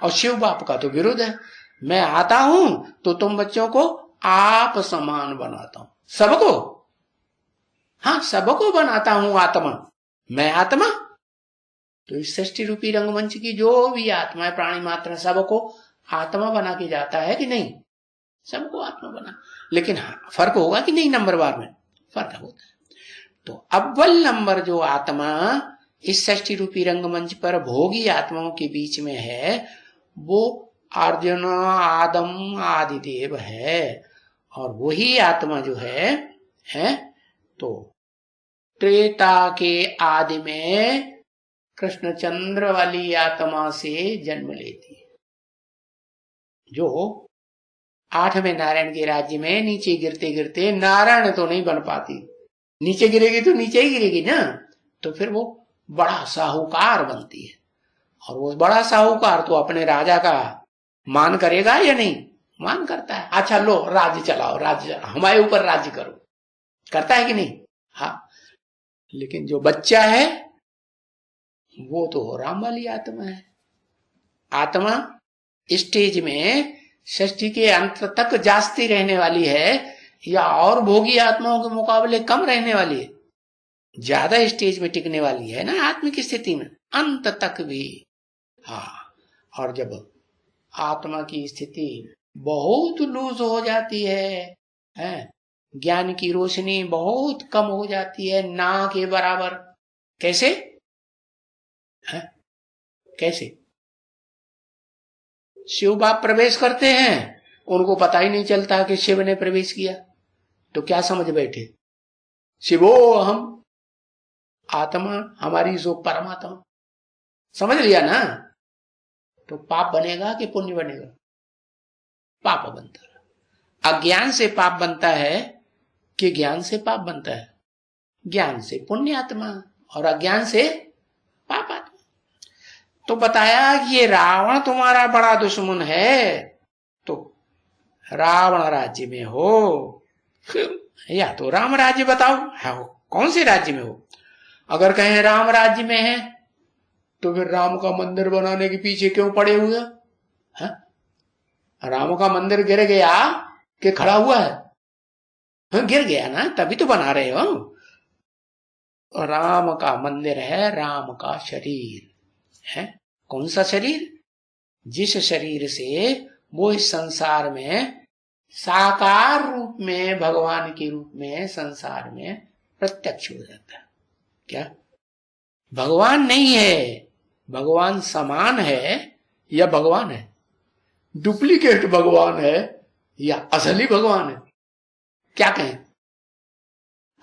और शिव बाप का तो विरुद्ध है, मैं आता हूं तो तुम बच्चों को आप समान बनाता हूं, सबको, हाँ सबको बनाता हूं आत्मा, मैं आत्मा। तो इस सृष्टि रूपी रंगमंच की जो भी आत्मा है, प्राणी मात्र, सबको आत्मा बना के जाता है कि नहीं? सबको आत्मा बना। लेकिन हाँ, फर्क होगा कि नहीं? नंबर वार में फर्क होता है। तो अव्वल नंबर जो आत्मा इस षष्ठी रूपी रंगमंच पर भोगी आत्माओं के बीच में है, वो अर्जुन आदम आदिदेव है। और वही आत्मा जो है तो त्रेता के आदि में कृष्णचंद्र वाली आत्मा से जन्म लेती है, जो 8वें नारायण के राज्य में नीचे गिरते गिरते नारायण तो नहीं बन पाती। नीचे गिरेगी तो नीचे ही गिरेगी ना, तो फिर वो बड़ा साहूकार बनती है। और वो बड़ा साहूकार तो अपने राजा का मान करेगा या नहीं? मान करता है। अच्छा लो राज्य चलाओ, राज्य हमारे ऊपर राज्य करो, करता है कि नहीं? हाँ। लेकिन जो बच्चा है वो तो राम वाली आत्मा है। आत्मा स्टेज में षष्ठी के अंत तक जास्ती रहने वाली है, या और भोगी आत्माओं के मुकाबले कम रहने वाली है? ज्यादा स्टेज में टिकने वाली है ना आत्मिक स्थिति में, अंत तक भी। हाँ। और जब आत्मा की स्थिति बहुत लूज हो जाती है, ज्ञान की रोशनी बहुत कम हो जाती है, ना के बराबर। कैसे है? कैसे? शिव बाप प्रवेश करते हैं, उनको पता ही नहीं चलता कि शिव ने प्रवेश किया, तो क्या समझ बैठे? शिवो हम आत्मा, हमारी जो परमात्मा। समझ लिया ना? तो पाप बनेगा कि पुण्य बनेगा? पाप बनता है। अज्ञान से पाप बनता है कि ज्ञान से पाप बनता है? ज्ञान से पुण्य आत्मा और अज्ञान से पाप आत्मा। तो बताया कि ये रावण तुम्हारा बड़ा दुश्मन है, तो रावण राज्य में हो या तो राम राज्य बताओ, हो कौन से राज्य में हो? अगर कहें राम राज्य में है तो फिर राम का मंदिर बनाने के पीछे क्यों पड़े हुए हैं? राम का मंदिर गिर गया कि खड़ा हुआ है? गिर गया ना, तभी तो बना रहे हो। राम का मंदिर है, राम का शरीर है। कौन सा शरीर? जिस शरीर से वो इस संसार में साकार रूप में, भगवान के रूप में संसार में प्रत्यक्ष हो जाता है। क्या भगवान नहीं है? भगवान समान है या भगवान है? डुप्लीकेट भगवान है या असली भगवान है? क्या कहें?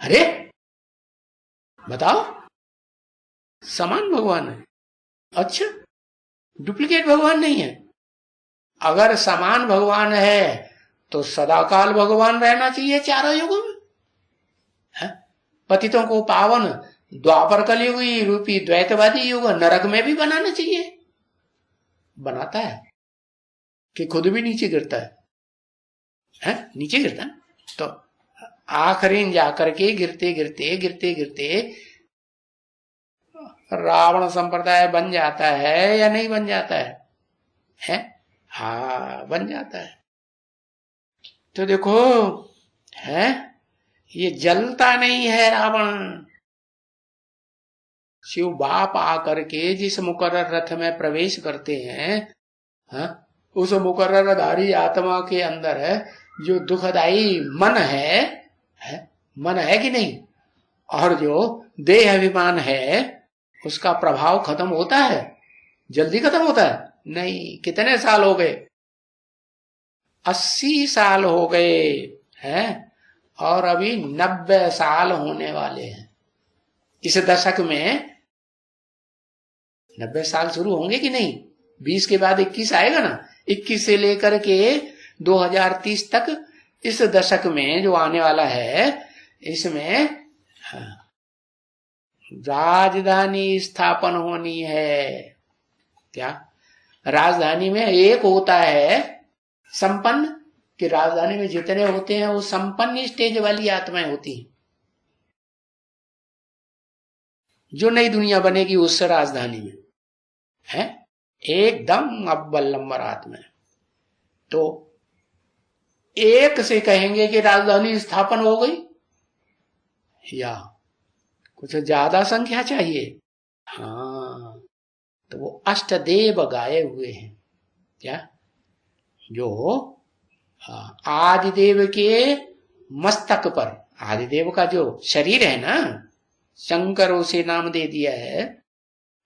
अरे बताओ। समान भगवान है। अच्छा, डुप्लीकेट भगवान नहीं है। अगर समान भगवान है तो सदाकाल भगवान रहना चाहिए चारों युगों में। पतितों को पावन द्वापर कलयुग रूपी द्वैतवादी युग नरक में भी बनाना चाहिए। बनाता है कि खुद भी नीचे गिरता है? नीचे गिरता है। तो आखिरी जाकर के गिरते गिरते गिरते गिरते रावण संप्रदाय बन जाता है या नहीं बन जाता है? हाँ, बन जाता है। तो देखो है, ये जलता नहीं है रावण। शिव बाप आकर के जिस मुकर्रर रथ में प्रवेश करते हैं, उस मुकर्रर धारी आत्मा के अंदर है जो दुखदाई मन है मन है कि नहीं? और जो देह अभिमान है उसका प्रभाव खत्म होता है? जल्दी खत्म होता है? नहीं। कितने साल हो गए? 80 साल हो गए हैं, और अभी 90 साल होने वाले हैं। इस दशक में 90 साल शुरू होंगे कि नहीं? 20 के बाद 21 आएगा ना। 21 से लेकर के 2030 तक इस दशक में जो आने वाला है, इसमें राजधानी स्थापन होनी है। क्या राजधानी में एक होता है संपन्न, कि राजधानी में जितने होते हैं वो संपन्न स्टेज वाली आत्माएं होती हैं, जो नई दुनिया बनेगी उस राजधानी में है एकदम अव्वल नंबर आत्मा। तो एक से कहेंगे कि राजधानी स्थापन हो गई, या कुछ ज्यादा संख्या चाहिए? हाँ, तो वो अष्टदेव गाए हुए हैं। क्या? जो आदिदेव के मस्तक पर, आदिदेव का जो शरीर है ना, शंकर उसे नाम दे दिया है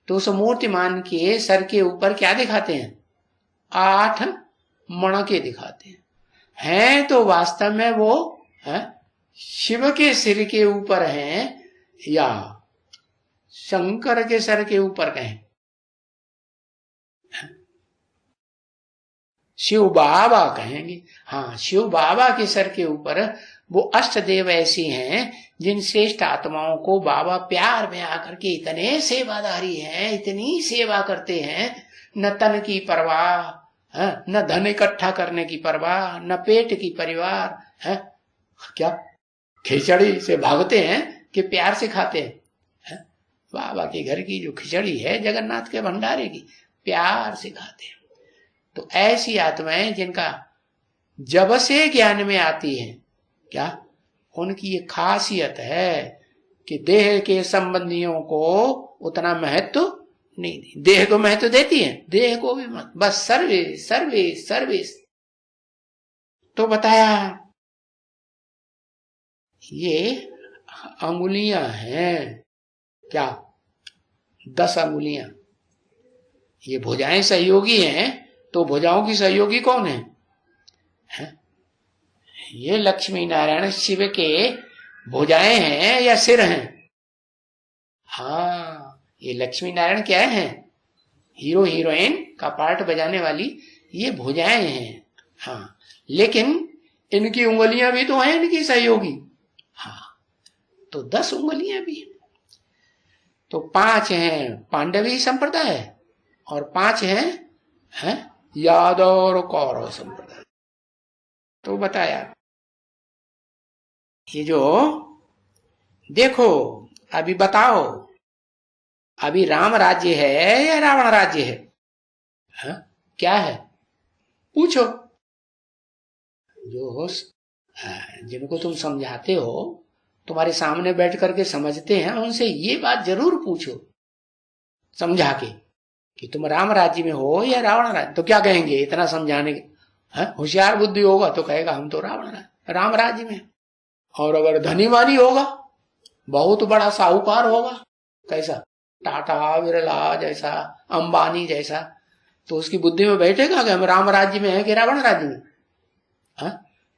तो उस मूर्तिमान के सर के ऊपर क्या दिखाते हैं? 8 मणके दिखाते हैं तो वास्तव में वो है शिव के सिर के ऊपर हैं या शंकर के सर के ऊपर कहें? शिव बाबा कहेंगे। हाँ, शिव बाबा के सर के ऊपर वो अष्टदेव ऐसी हैं जिन श्रेष्ठ आत्माओं को बाबा प्यार में आकर के इतने सेवादारी हैं, इतनी सेवा करते हैं, न तन की परवाह, न धन इकट्ठा करने की परवाह, न पेट की परिवार है, क्या खिचड़ी से भागते हैं कि प्यार से खाते हैं? बाबा के घर की जो खिचड़ी है जगन्नाथ के भंडारे की, प्यार से खाते हैं। तो ऐसी आत्माएं जिनका जब से ज्ञान में आती हैं, क्या उनकी ये खासियत है कि देह के संबंधियों को उतना महत्व नहीं दी। देह को महत्व देती है, देह को भी मत, बस सर्विस सर्विस सर्विस। तो बताया ये अंगुलियां हैं, क्या 10 अंगुलियां। ये भुजाएं सहयोगी हैं, तो भुजाओं की सहयोगी कौन है? ये लक्ष्मी नारायण शिव के भुजाएं हैं या सिर हैं? हाँ, ये लक्ष्मी नारायण क्या है? हीरो हीरोइन का पार्ट बजाने वाली ये भुजाएं हैं। हाँ, लेकिन इनकी उंगलियां भी तो हैं इनकी सहयोगी। हाँ, तो 10 उंगलियां भी। तो 5 हैं पांडवी संप्रदाय और 5 हैं यादव और कौरव संप्रदाय। तो बताया ये जो देखो, अभी बताओ, अभी राम राज्य है या रावण राज्य है? क्या है? पूछो। जो जिनको तुम समझाते हो, तुम्हारे सामने बैठ करके समझते हैं, उनसे ये बात जरूर पूछो समझा के कि तुम राम राज्य में हो या रावण राज्य। तो क्या कहेंगे इतना समझाने के? होशियार बुद्धि होगा तो कहेगा हम तो राम राज्य में। और अगर धनीवानी होगा, बहुत बड़ा साहूकार होगा, कैसा टाटा बिरला जैसा, अंबानी जैसा, तो उसकी बुद्धि में बैठेगा कि हम राम राज्य में है कि रावण राज्य में?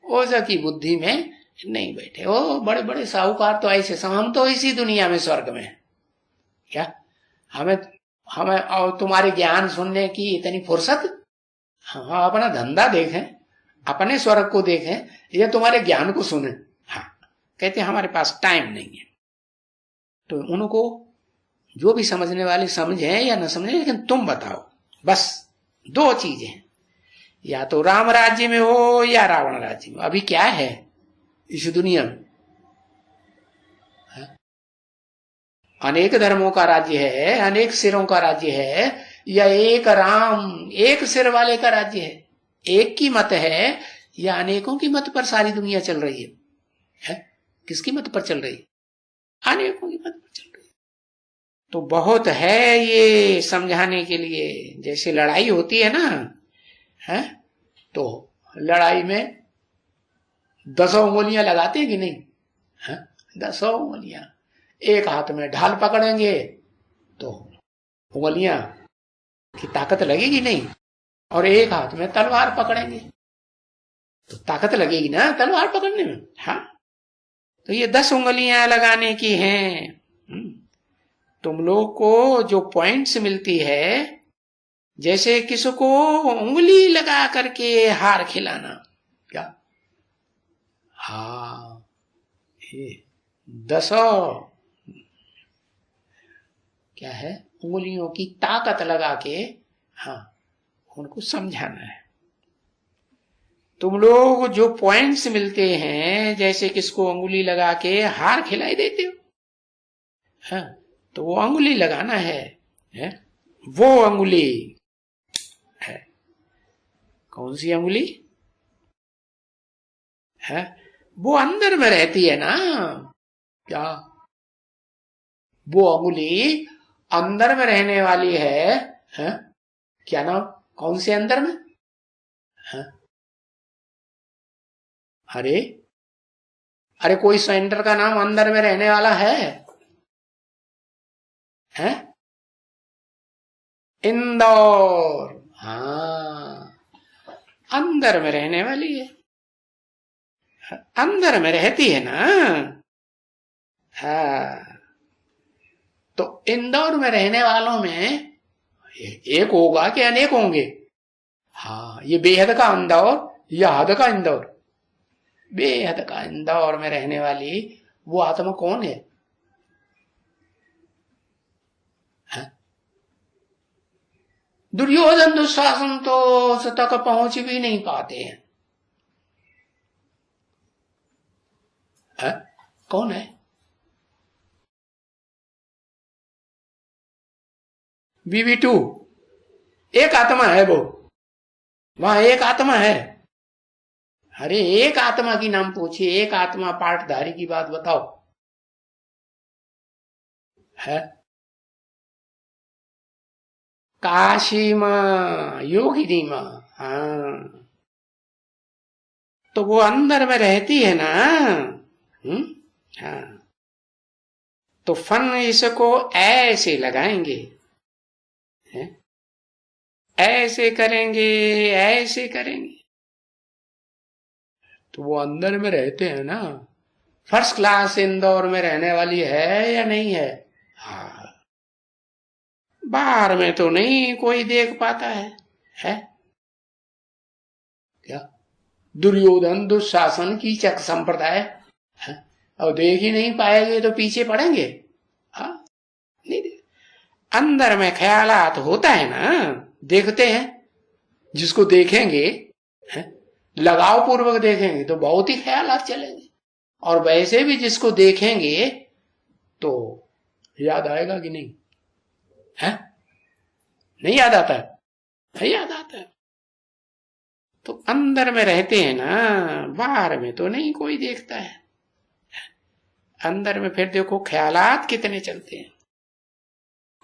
ओसा की बुद्धि में नहीं बैठे। वो बड़े बड़े साहूकार तो ऐसे हम तो इसी दुनिया में स्वर्ग में है क्या? हमें हमें और तुम्हारे ज्ञान सुनने की इतनी फुर्सत? हाँ, अपना धंधा देखें, अपने स्वर्ग को देखें, ये तुम्हारे ज्ञान को सुने। हाँ, कहते हमारे पास टाइम नहीं है। तो उनको जो भी समझने वाले समझे या न समझे, लेकिन तुम बताओ, बस 2 चीजें, या तो राम राज्य में हो या रावण राज्य में। अभी क्या है इस दुनिया में? अनेक धर्मों का राज्य है, अनेक सिरों का राज्य है, या एक राम एक सिर वाले का राज्य है? एक की मत है या अनेकों की मत पर सारी दुनिया चल रही है? किसकी मत पर चल रही है? अनेकों की मत पर चल रही है। तो बहुत है ये समझाने के लिए। जैसे लड़ाई होती है ना, है तो लड़ाई में 10 उंगलियां लगाते हैं कि नहीं? 10 उंगलियां। एक हाथ में ढाल पकड़ेंगे तो उंगलियां की ताकत लगेगी नहीं, और एक हाथ में तलवार पकड़ेंगे तो ताकत लगेगी ना तलवार पकड़ने में। हाँ, तो ये 10 उंगलियां लगाने की हैं। तुम लोग को जो पॉइंट्स मिलती है, जैसे किसी को उंगली लगा करके हार खिलाना, क्या? हाँ, ये 10 क्या है, उंगलियों की ताकत लगा के हाँ उनको समझाना है। तुम लोग जो पॉइंट्स मिलते हैं, जैसे किसको उंगली लगा के हार खिलाई देते हो, हाँ, तो वो उंगली लगाना है? वो उंगली है कौन सी उंगली है? वो अंदर में रहती है ना, क्या? वो उंगली अंदर में रहने वाली है? क्या नाम? कौन से अंदर में? है? अरे अरे, कोई सेंटर का नाम अंदर में रहने वाला है? इंदौर, हाँ, अंदर में रहने वाली है, अंदर में रहती है ना। हाँ, तो इंदौर में रहने वालों में एक होगा कि अनेक होंगे? हाँ, ये बेहद का इंदौर या हद का इंदौर? बेहद का इंदौर में रहने वाली वो आत्मा कौन है? हाँ? दुर्योधन दुशासन तो उस तक पहुंच भी नहीं पाते हैं। हाँ? कौन है? BB2 एक आत्मा है वो, वहां एक आत्मा है। अरे एक आत्मा की नाम पूछिए, एक आत्मा पाठधारी की बात बताओ। है काशी माँ, योगिनी माँ। हाँ, तो वो अंदर में रहती है ना। हाँ, तो फन इसको ऐसे लगाएंगे, है? ऐसे करेंगे, ऐसे करेंगे, तो वो अंदर में रहते हैं ना। फर्स्ट क्लास इंदौर में रहने वाली है या नहीं है? हाँ, बाहर में तो नहीं कोई देख पाता है क्या? दुर्योधन दुशासन की चक संप्रदाय है? और देख ही नहीं पाएंगे तो पीछे पड़ेंगे। हाँ, नहीं देख। अंदर में ख्यालात होता है ना, देखते हैं, जिसको देखेंगे, है? लगाव पूर्वक देखेंगे तो बहुत ही ख्यालात चलेंगे, और वैसे भी जिसको देखेंगे तो याद आएगा कि नहीं? है? नहीं याद आता है? नहीं याद आता है। तो अंदर में रहते हैं ना, बाहर में तो नहीं कोई देखता है। अंदर में फिर देखो ख्यालात कितने चलते हैं।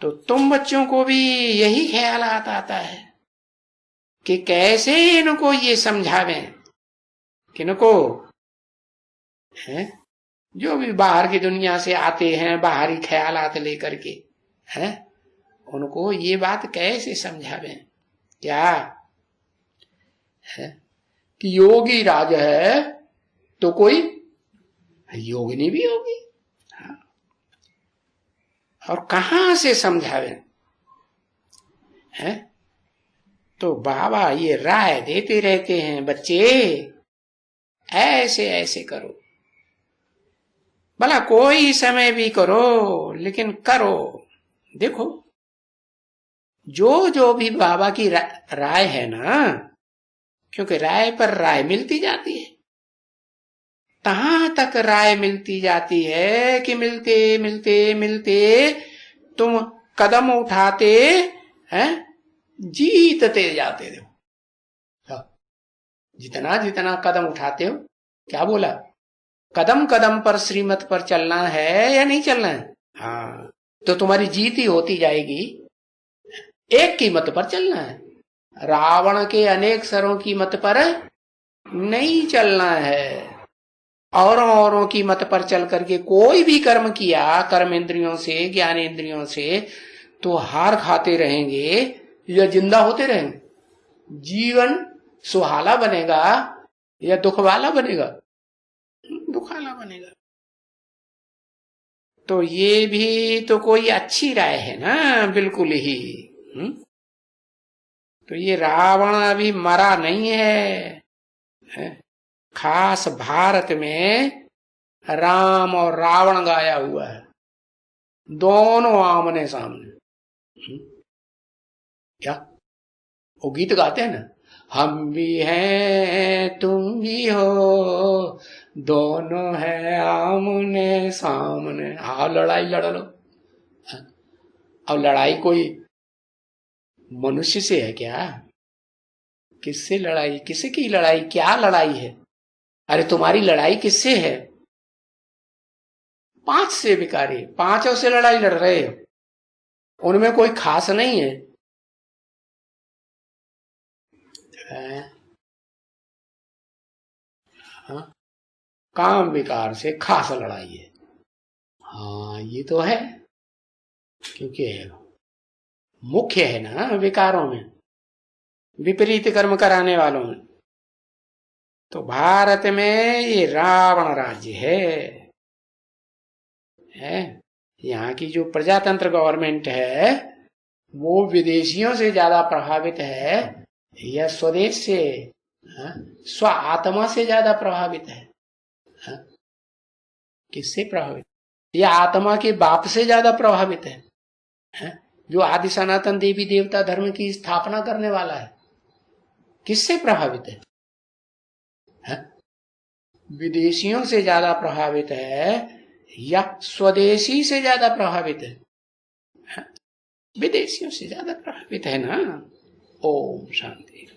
तो तुम बच्चों को भी यही ख्यालात आता है कि कैसे इनको ये समझावें, किनको? है जो भी बाहर की दुनिया से आते हैं बाहरी ख्यालात लेकर के, है उनको ये बात कैसे समझावें? क्या है कि योगी राज है तो कोई योगिनी भी होगी। हाँ? और कहां से समझावे? है तो बाबा ये राय देते रहते हैं, बच्चे ऐसे ऐसे करो, भला कोई समय भी करो लेकिन करो। देखो जो जो भी बाबा की राय है ना, क्योंकि राय पर राय मिलती जाती है, कहां तक राय मिलती जाती है कि मिलते मिलते मिलते तुम कदम उठाते हैं, जीतते जाते हो। जितना जितना कदम उठाते हो, क्या बोला? कदम कदम पर श्रीमत पर चलना है या नहीं चलना है? हाँ, तो तुम्हारी जीत ही होती जाएगी। एक की मत पर चलना है, रावण के अनेक सरों की मत पर नहीं चलना है। औरों औरों की मत पर चल करके कोई भी कर्म किया कर्म इंद्रियों से ज्ञान इंद्रियों से, तो हार खाते रहेंगे या जिंदा होते रहेंगे? जीवन सुहाना बनेगा या दुख वाला बनेगा? दुख वाला बनेगा। तो ये भी तो कोई अच्छी राय है ना, बिल्कुल ही। तो ये रावण अभी मरा नहीं है? खास भारत में राम और रावण गाया हुआ है, दोनों आमने सामने। क्या वो गीत गाते हैं ना, हम भी हैं तुम भी हो, दोनों है आमने सामने, आओ लड़ाई लड़ लो। अब लड़ाई कोई मनुष्य से है क्या? किससे लड़ाई? किसी की लड़ाई? क्या लड़ाई है? अरे तुम्हारी लड़ाई किससे है? 5 से भिखारी, 5 से लड़ाई लड़ रहे हो, उनमें कोई खास नहीं है। हाँ? काम विकार से खास लड़ाई है। हाँ ये तो है, क्योंकि मुख्य है ना विकारों में, विपरीत कर्म कराने वालों में। तो भारत में ये रावण राज्य है। यहाँ की जो प्रजातंत्र गवर्नमेंट है वो विदेशियों से ज्यादा प्रभावित है या स्वदेश से, स्व आत्मा से ज्यादा प्रभावित है? किससे प्रभावित? या आत्मा के बाप से ज्यादा प्रभावित है? जो आदि सनातन देवी देवता धर्म की स्थापना करने वाला है, किससे प्रभावित है? विदेशियों से ज्यादा प्रभावित है या स्वदेशी से ज्यादा प्रभावित है? विदेशियों से ज्यादा प्रभावित है ना। ओम शांति।